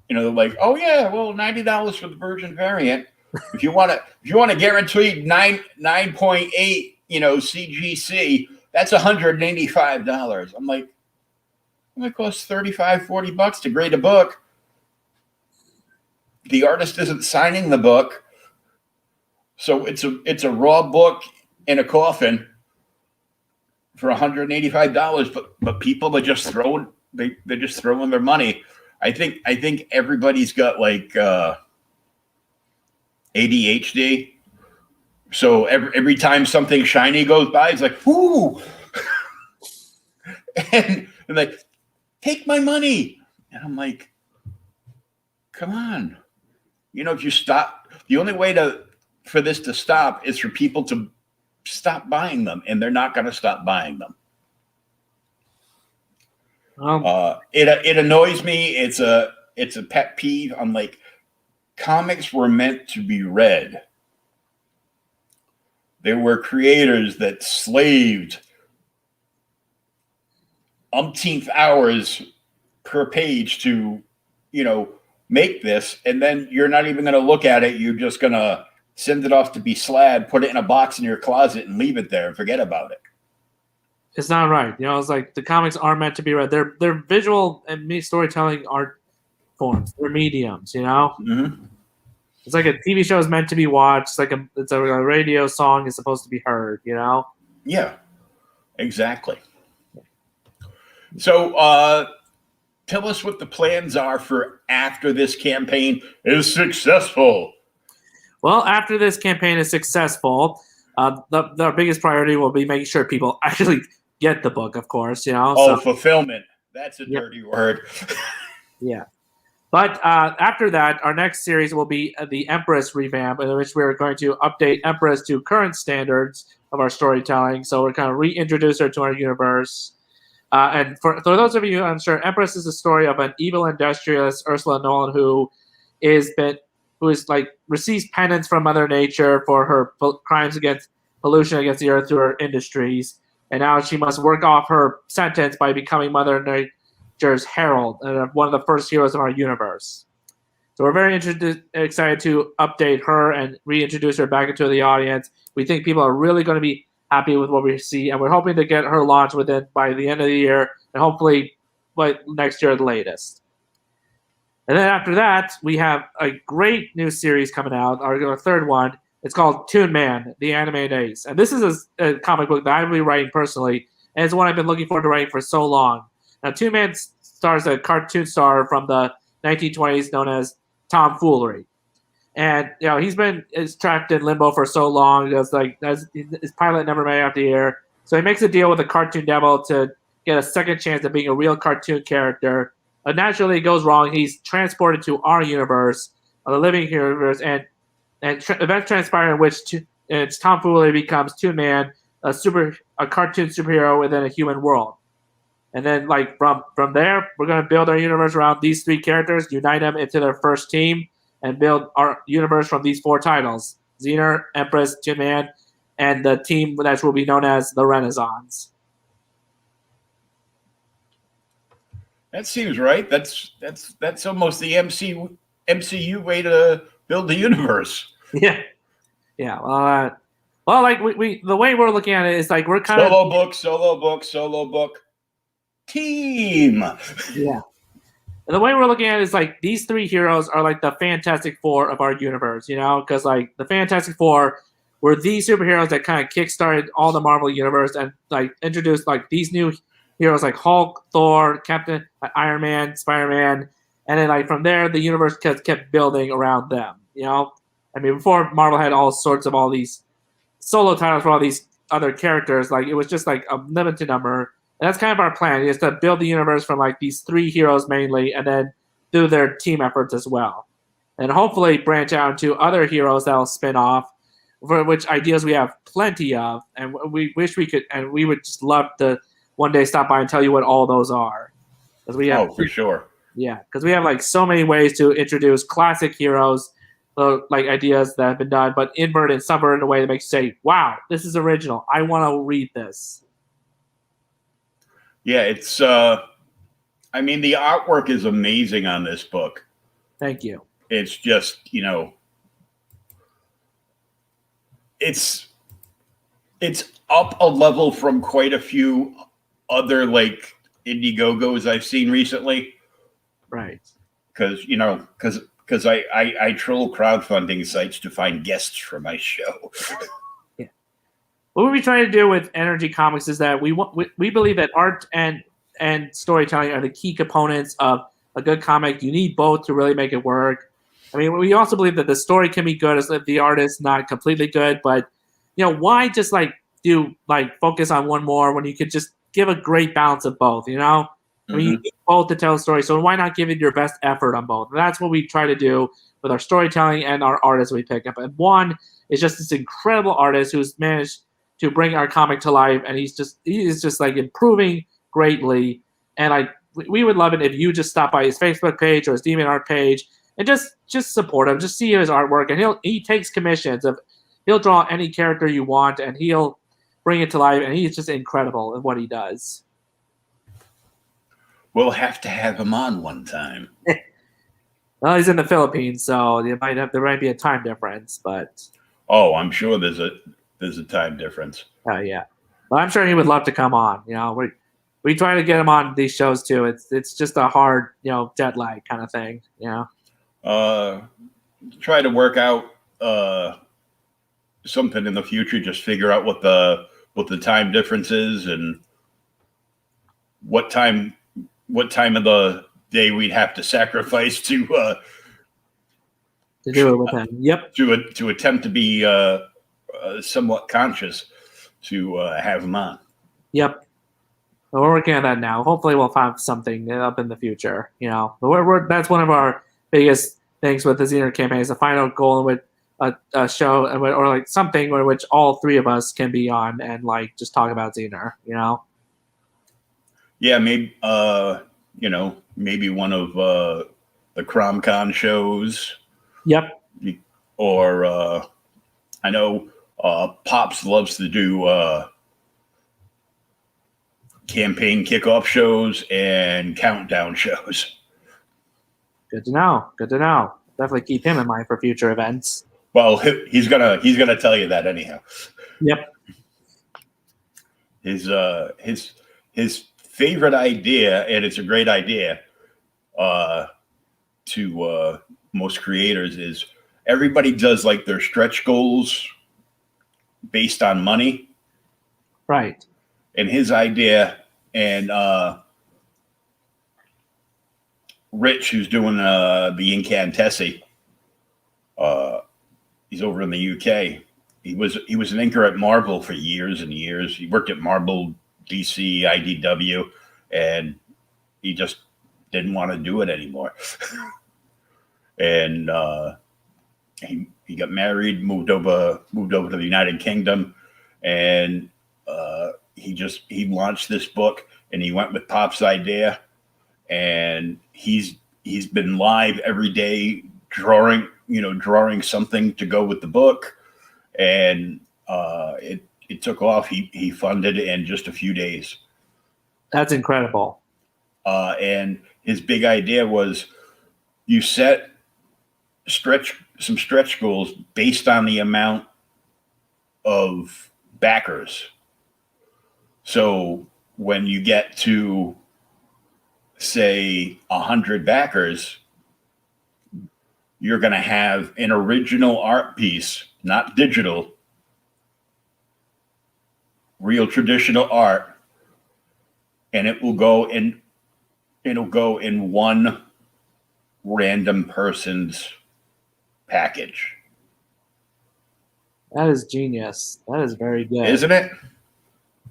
they're like, oh yeah, well, $90 for the virgin variant. If you want to guarantee 9.8 CGC, that's $185. I'm like, it might cost $35-$40 to grade a book. The artist isn't signing the book, so it's a raw book in a coffin for $185. But people are just throwing their money. I think everybody's got like ADHD. So every time something shiny goes by, it's like, ooh, and like, take my money. And I'm like, come on. If you stop, the only way for this to stop is for people to stop buying them, and they're not going to stop buying them. It annoys me. It's a pet peeve. I'm like, comics were meant to be read. There were creators that slaved umpteenth hours per page to, make this, and then you're not even going to look at it. You're just going to send it off to be slabbed, put it in a box in your closet, and leave it there and forget about it. It's not right. It's like the comics are meant to be read. They're visual and storytelling art forms. They're mediums, Mm-hmm. It's like a TV show is meant to be watched. It's a radio song is supposed to be heard, Yeah, exactly. So tell us what the plans are for after this campaign is successful. Well, after this campaign is successful, the biggest priority will be making sure people actually get the book, of course, Fulfillment. That's a dirty word. Yeah. But after that, our next series will be the Empress revamp, in which we're going to update Empress to current standards of our storytelling. So we're going to reintroduce her to our universe. And for those of you unsure, Empress is the story of an evil industrialist, Ursula Nolan, who receives penance from Mother Nature for her crimes against pollution against the earth through her industries. And now she must work off her sentence by becoming Mother Nature's herald and one of the first heroes of our universe. So we're very excited to update her and reintroduce her back into the audience. We think people are really going to be happy with what we see, and we're hoping to get her launched by the end of the year, and hopefully by next year at the latest. And then after that, we have a great new series coming out, our third one. It's called Toon Man, the Anime Ace. And this is a comic book that I've been writing personally, and it's one I've been looking forward to writing for so long. Now, Toon Man stars a cartoon star from the 1920s known as Tom Foolery. And he's been trapped in limbo for so long. His pilot never made it out the air. So he makes a deal with the cartoon devil to get a second chance at being a real cartoon character. But naturally, it goes wrong. He's transported to our universe, the living universe, and events transpire in which Tom Foolery becomes Toon Man, a cartoon superhero within a human world. And then, from there, we're going to build our universe around these three characters, unite them into their first team, and build our universe from these four titles: Zener, Empress, Toon Man, and the team that will be known as the Renaissance. That seems right. That's almost the MCU way to build the universe. Yeah. Well, the way we're looking at it is we're kind solo book, team. Yeah. And the way we're looking at it is these three heroes are the Fantastic Four of our universe, because the Fantastic Four were these superheroes that kind of kickstarted all the Marvel universe and introduced these new heroes like Hulk, Thor, Captain Iron Man, Spider-Man, and then from there the universe kept building around them. Before Marvel had all these solo titles for all these other characters, it was just a limited number. And that's kind of our plan, is to build the universe from these three heroes mainly, and then do their team efforts as well, and hopefully branch out into other heroes that'll spin off, for which ideas we have plenty of, and we wish we could, and we would just love to one day stop by and tell you what all those are. Because we have, for sure. Yeah, because we have so many ways to introduce classic heroes, ideas that have been done, but invert and subvert in a way that makes you say, "Wow, this is original. I want to read this." Yeah, it's. The artwork is amazing on this book. Thank you. It's just it's up a level from quite a few other Indiegogos I've seen recently. Right. Because I troll crowdfunding sites to find guests for my show. Yeah. What we're trying to do with NRG Comics is that we believe that art and storytelling are the key components of a good comic. You need both to really make it work. We also believe that the story can be good if the art is not completely good, but why just do focus on one more when you could just give a great balance of both, Mm-hmm. You need both to tell a story, so why not give it your best effort on both? And that's what we try to do with our storytelling and our artists we pick up. And one is just this incredible artist who's managed to bring our comic to life, and he is just improving greatly. And we would love it if you just stop by his Facebook page or his DeviantArt page and just support him, just see his artwork. And he takes commissions he'll draw any character you want, and he'll bring it to life, and he's just incredible in what he does. We'll have to have him on one time. Well, he's in the Philippines, so there might be a time difference, but I'm sure there's a time difference. Yeah, but I'm sure he would love to come on. We try to get him on these shows too. It's just a hard jet lag kind of thing. Try to work out something in the future. Just figure out what the time difference is and what time of the day we'd have to sacrifice to do it with him. Yep. To attempt to be somewhat conscious to have him on. Yep. We're working on that now. Hopefully, we'll find something up in the future. That's one of our biggest things with the Zener campaign, is the final goal with a show or something in which all three of us can be on and just talk about Zener. Yeah, maybe maybe one of the CromCon shows. Yep. Or I know Pops loves to do campaign kickoff shows and countdown shows. Good to know. definitely keep him in mind for future events. Well, he's gonna tell you that anyhow. Yep. His favorite idea, and it's a great idea, to most creators, is everybody does like their stretch goals based on money. Right. And his idea, and Rich, who's doing the Incantessi, he's over in the UK. He was an inker at Marvel for years and years. He worked at Marvel, DC, IDW, and he just didn't want to do it anymore. And he got married, moved over to the United Kingdom, and he launched this book, and he went with Pop's idea, and he's been live every day drawing something to go with the book, and it took off. He funded it in just a few days. That's incredible. And his big idea was you set some stretch goals based on the amount of backers. So when you get to, say, 100 backers, you're going to have an original art piece, not digital, real traditional art, and it'll go in one random person's package. That is genius. That is very good, isn't it?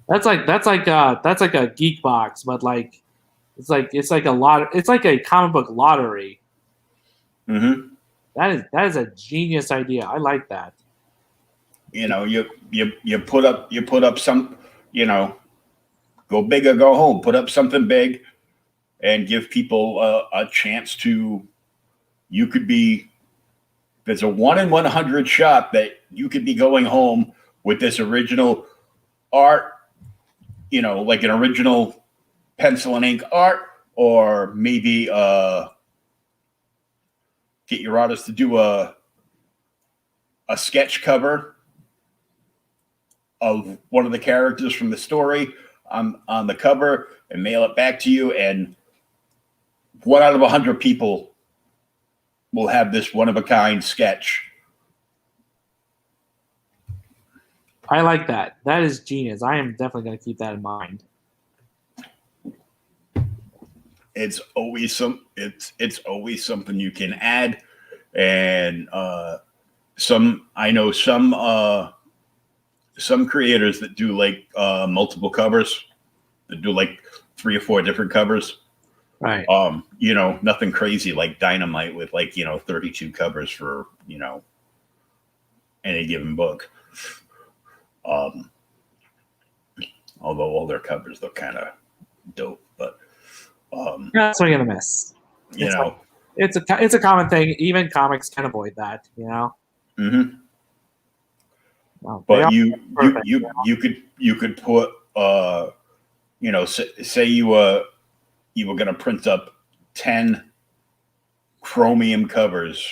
That's like a geek box, but like it's like a comic book lottery. Mm-hmm. That is a genius idea. I like that. You put up some, go big or go home. Put up something big, and give people a chance to. You could be. There's a 1 in 100 shot that you could be going home with this original art, like an original pencil and ink art, or maybe get your artist to do a sketch cover of one of the characters from the story on the cover and mail it back to you. And 1 out of 100 people will have this one-of-a-kind sketch. I like that. That is genius. I am definitely going to keep that in mind. It's always something you can add, and some creators that do like multiple covers, that do like 3 or 4 different covers. Right. Nothing crazy like Dynamite with 32 covers for, any given book. Although all their covers look kind of dope, but that's what you're gonna miss. It's a common thing. Even comics can avoid that, Mm-hmm. Well, but you could put say you were going to print up 10 chromium covers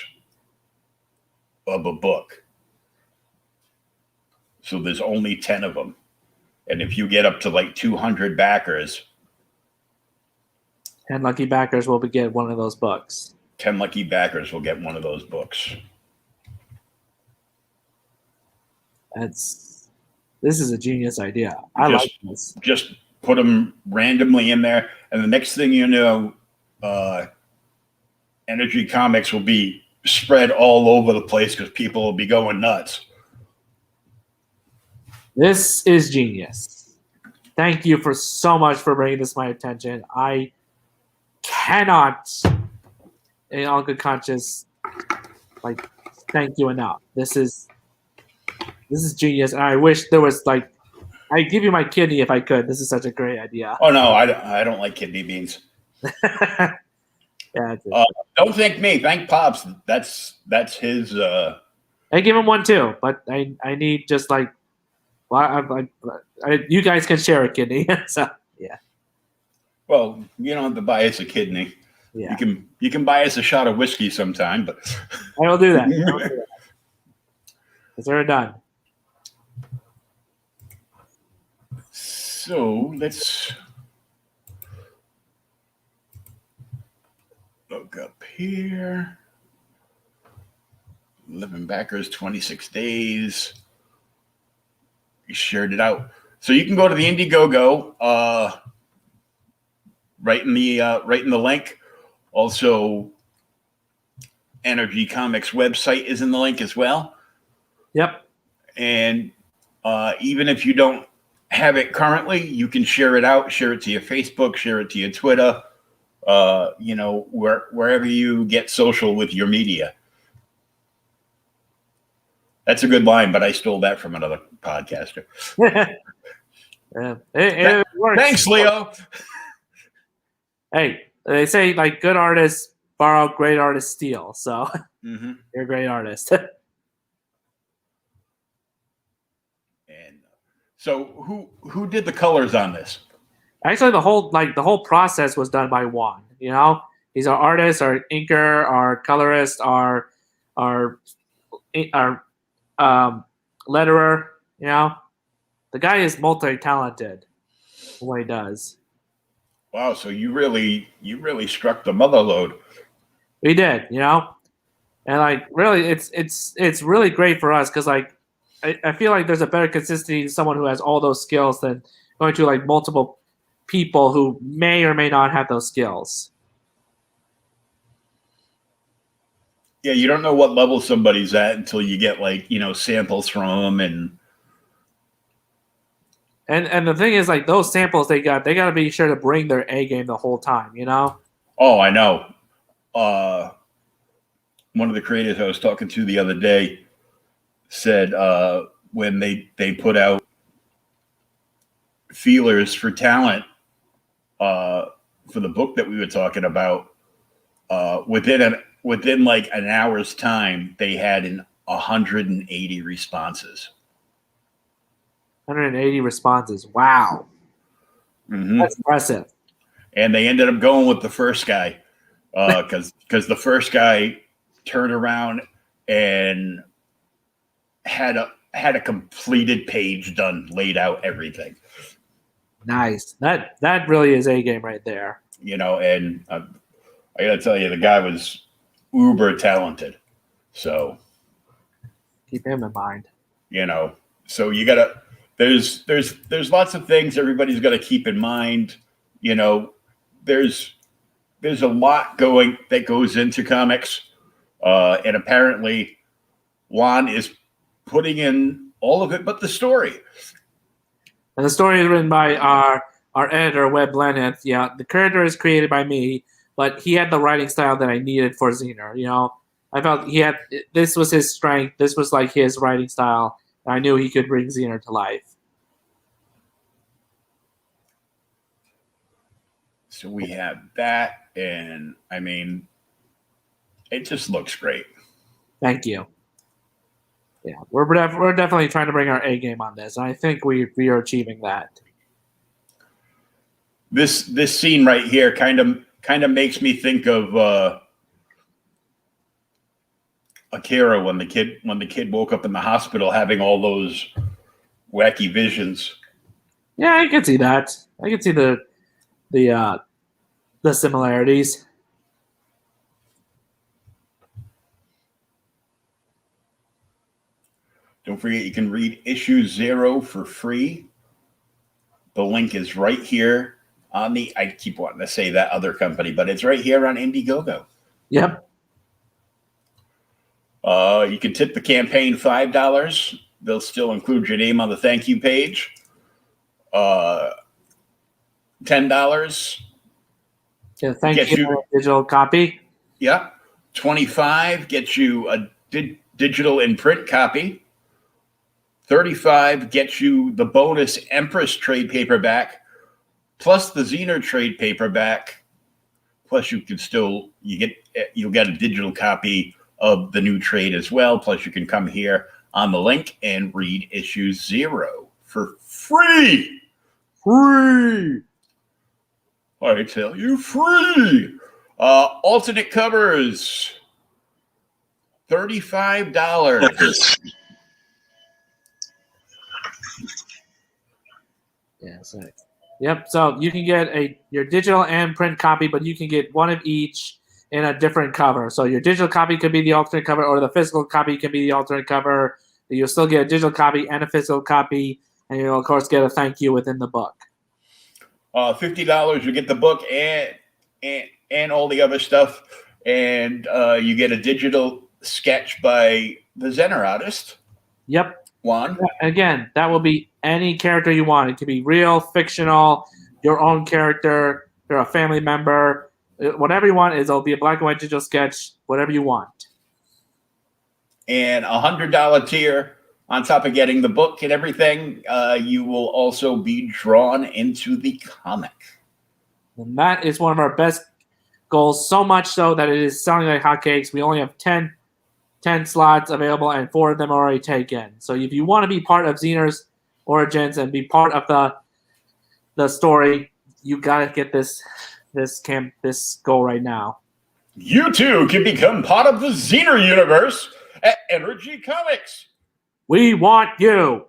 of a book. So there's only 10 of them. And if you get up to 200 backers, 10 lucky backers will get one of those books. 10 lucky backers will get one of those books. This is a genius idea. I like this. Just put them randomly in there, and the next thing you know, NRG Comics will be spread all over the place because people will be going nuts. This is genius. Thank you so much for bringing this to my attention. I cannot, in all good conscience, thank you enough. This is genius, and I wish there was I'd give you my kidney if I could. This is such a great idea. Oh no, I don't like kidney beans. Yeah, don't thank me. Thank Pops. That's his. I give him one too, but I need just you guys can share a kidney. So yeah. Well, you don't have to buy us a kidney. Yeah. You can buy us a shot of whiskey sometime, but I will do that. I will do that. Consider it done. So let's look up here. 11 backers, 26 days. We shared it out. So you can go to the Indiegogo, right in the link. Also, NRG Comics website is in the link as well. Yep. And even if you don't have it currently, you can share it out, share it to your Facebook, share it to your Twitter, wherever you get social with your media. That's a good line, but I stole that from another podcaster. Yeah, it works. Thanks, Leo. Hey, they say like good artists borrow, great artists steal. So you're a great artist. And so who did the colors on this? Actually, the whole process was done by Juan. You know, he's our artist, our inker, our colorist, our letterer. You know, the guy is multi-talented. What he does. Wow, so you really struck the mother lode. We did, you know, and like really, it's really great for us because like I feel like there's a better consistency in someone who has all those skills than going to like multiple people who may or may not have those skills. Yeah, you don't know what level somebody's at until you get samples from them And the thing is, like those samples they got to be sure to bring their A game the whole time, you know. Oh, I know. One of the creators I was talking to the other day said when they put out feelers for talent for the book that we were talking about, within like an hour's time, they had 180 responses. 180 responses. Wow. That's impressive. And they ended up going with the first guy because the first guy turned around and had a completed page done, laid out everything. Nice. That really is A game right there. You know, and I got to tell you, the guy was uber talented. So keep him in mind. You know, so you gotta. There's lots of things everybody's got to keep in mind. You know, there's a lot that goes into comics, and apparently, Juan is putting in all of it, but the story. And the story is written by our editor, Webb Leneth. Yeah, the character is created by me, but he had the writing style that I needed for Zener. You know, I felt this was his strength. This was like his writing style. And I knew he could bring Zener to life. So we have that, and I mean, it just looks great. Thank you. Yeah, we're definitely trying to bring our A game on this, and I think we are achieving that. This scene right here kind of makes me think of Akira when the kid woke up in the hospital having all those wacky visions. Yeah, I can see that. I can see the similarities. Don't forget, you can read issue 0 for free. The link is right here on I keep wanting to say that other company, but it's right here on Indiegogo. Yep. You can tip the campaign $5. They'll still include your name on the thank you page. $10. Yeah, thank you for a digital copy. Yeah. $25 gets you a digital and print copy. $35 gets you the bonus Empress trade paperback, plus the Zener trade paperback. Plus, you'll get a digital copy of the new trade as well. Plus, you can come here on the link and read issue 0 for free. Free. I tell you, free. Alternate covers, $35. Yeah, so, yep. So you can get your digital and print copy, but you can get one of each in a different cover. So your digital copy could be the alternate cover, or the physical copy can be the alternate cover. You'll still get a digital copy and a physical copy, and you'll of course get a thank you within the book. $50, you get the book and all the other stuff, and you get a digital sketch by the Zener artist. Yep. Juan. Again, that will be any character you want. It could be real, fictional, your own character, you're a family member, whatever you want. It'll be a black and white digital sketch, whatever you want. And $100 tier, on top of getting the book and everything, you will also be drawn into the comic. And that is one of our best goals, so much so that it is selling like hotcakes. We only have 10 slots available, and 4 of them are already taken. So if you want to be part of Zener's origins and be part of the story, you got to get this goal right now. You too can become part of the Zener universe at NRG Comics. We want you.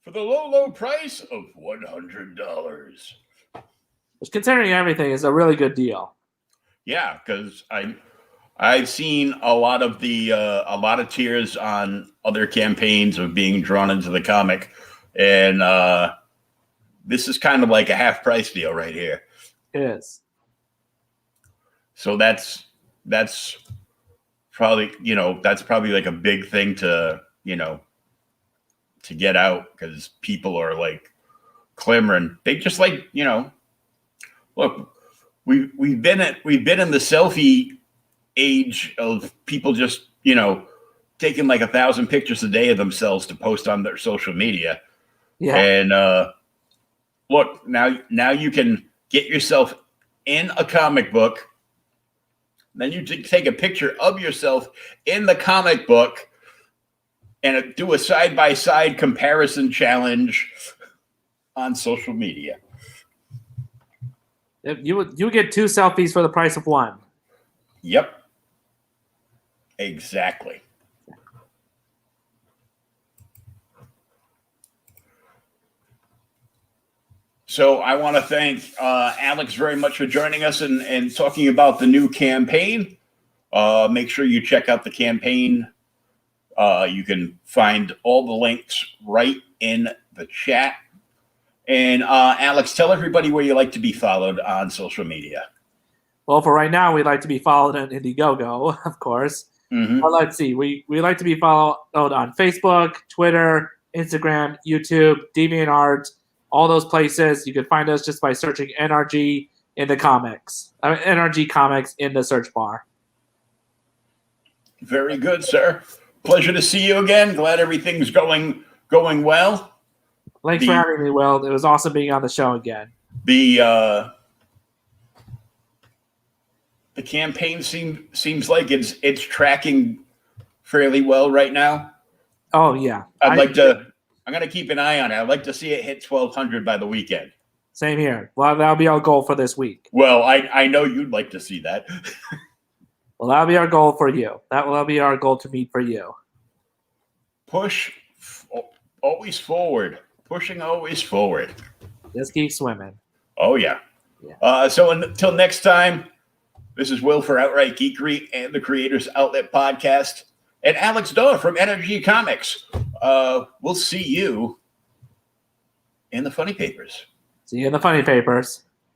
For the low price of $100. Which, considering everything, is a really good deal. Yeah, because I've seen a lot of tiers on other campaigns of being drawn into the comic, and this is kind of like a half price deal right here. It is. So that's probably like a big thing to get out, because people are like clamoring. They just like, look, we've been in the selfie age of people just taking like 1,000 pictures a day of themselves to post on their social media. Yeah. And look, now you can get yourself in a comic book, then you take a picture of yourself in the comic book and do a side-by-side comparison challenge on social media. You get 2 selfies for the price of 1. Yep. Exactly. So I want to thank Alex very much for joining us and talking about the new campaign. Make sure you check out the campaign. You can find all the links right in the chat. And Alex, tell everybody where you like to be followed on social media. Well, for right now, we'd like to be followed on Indiegogo, of course. Mm-hmm. But let's see. We like to be followed on Facebook, Twitter, Instagram, YouTube, DeviantArt, all those places. You can find us just by searching NRG in the comics. NRG Comics in the search bar. Very good, sir. Pleasure to see you again. Glad everything's going well. Thanks for having me, Will. It was awesome being on the show again. The campaign seems like it's tracking fairly well right now. Oh yeah. I'm gonna keep an eye on it. I'd like to see it hit 1,200 by the weekend. Same here. Well, that'll be our goal for this week. Well, I know you'd like to see that. Well, that'll be our goal for you. That will be our goal to meet for you. Push always forward. Pushing always forward. Just keep swimming. Oh yeah. So until next time, this is Will for Outright Geekery and the Creators Outlet Podcast, and Alex Daw from NRG Comics. We'll see you in the funny papers. See you in the funny papers.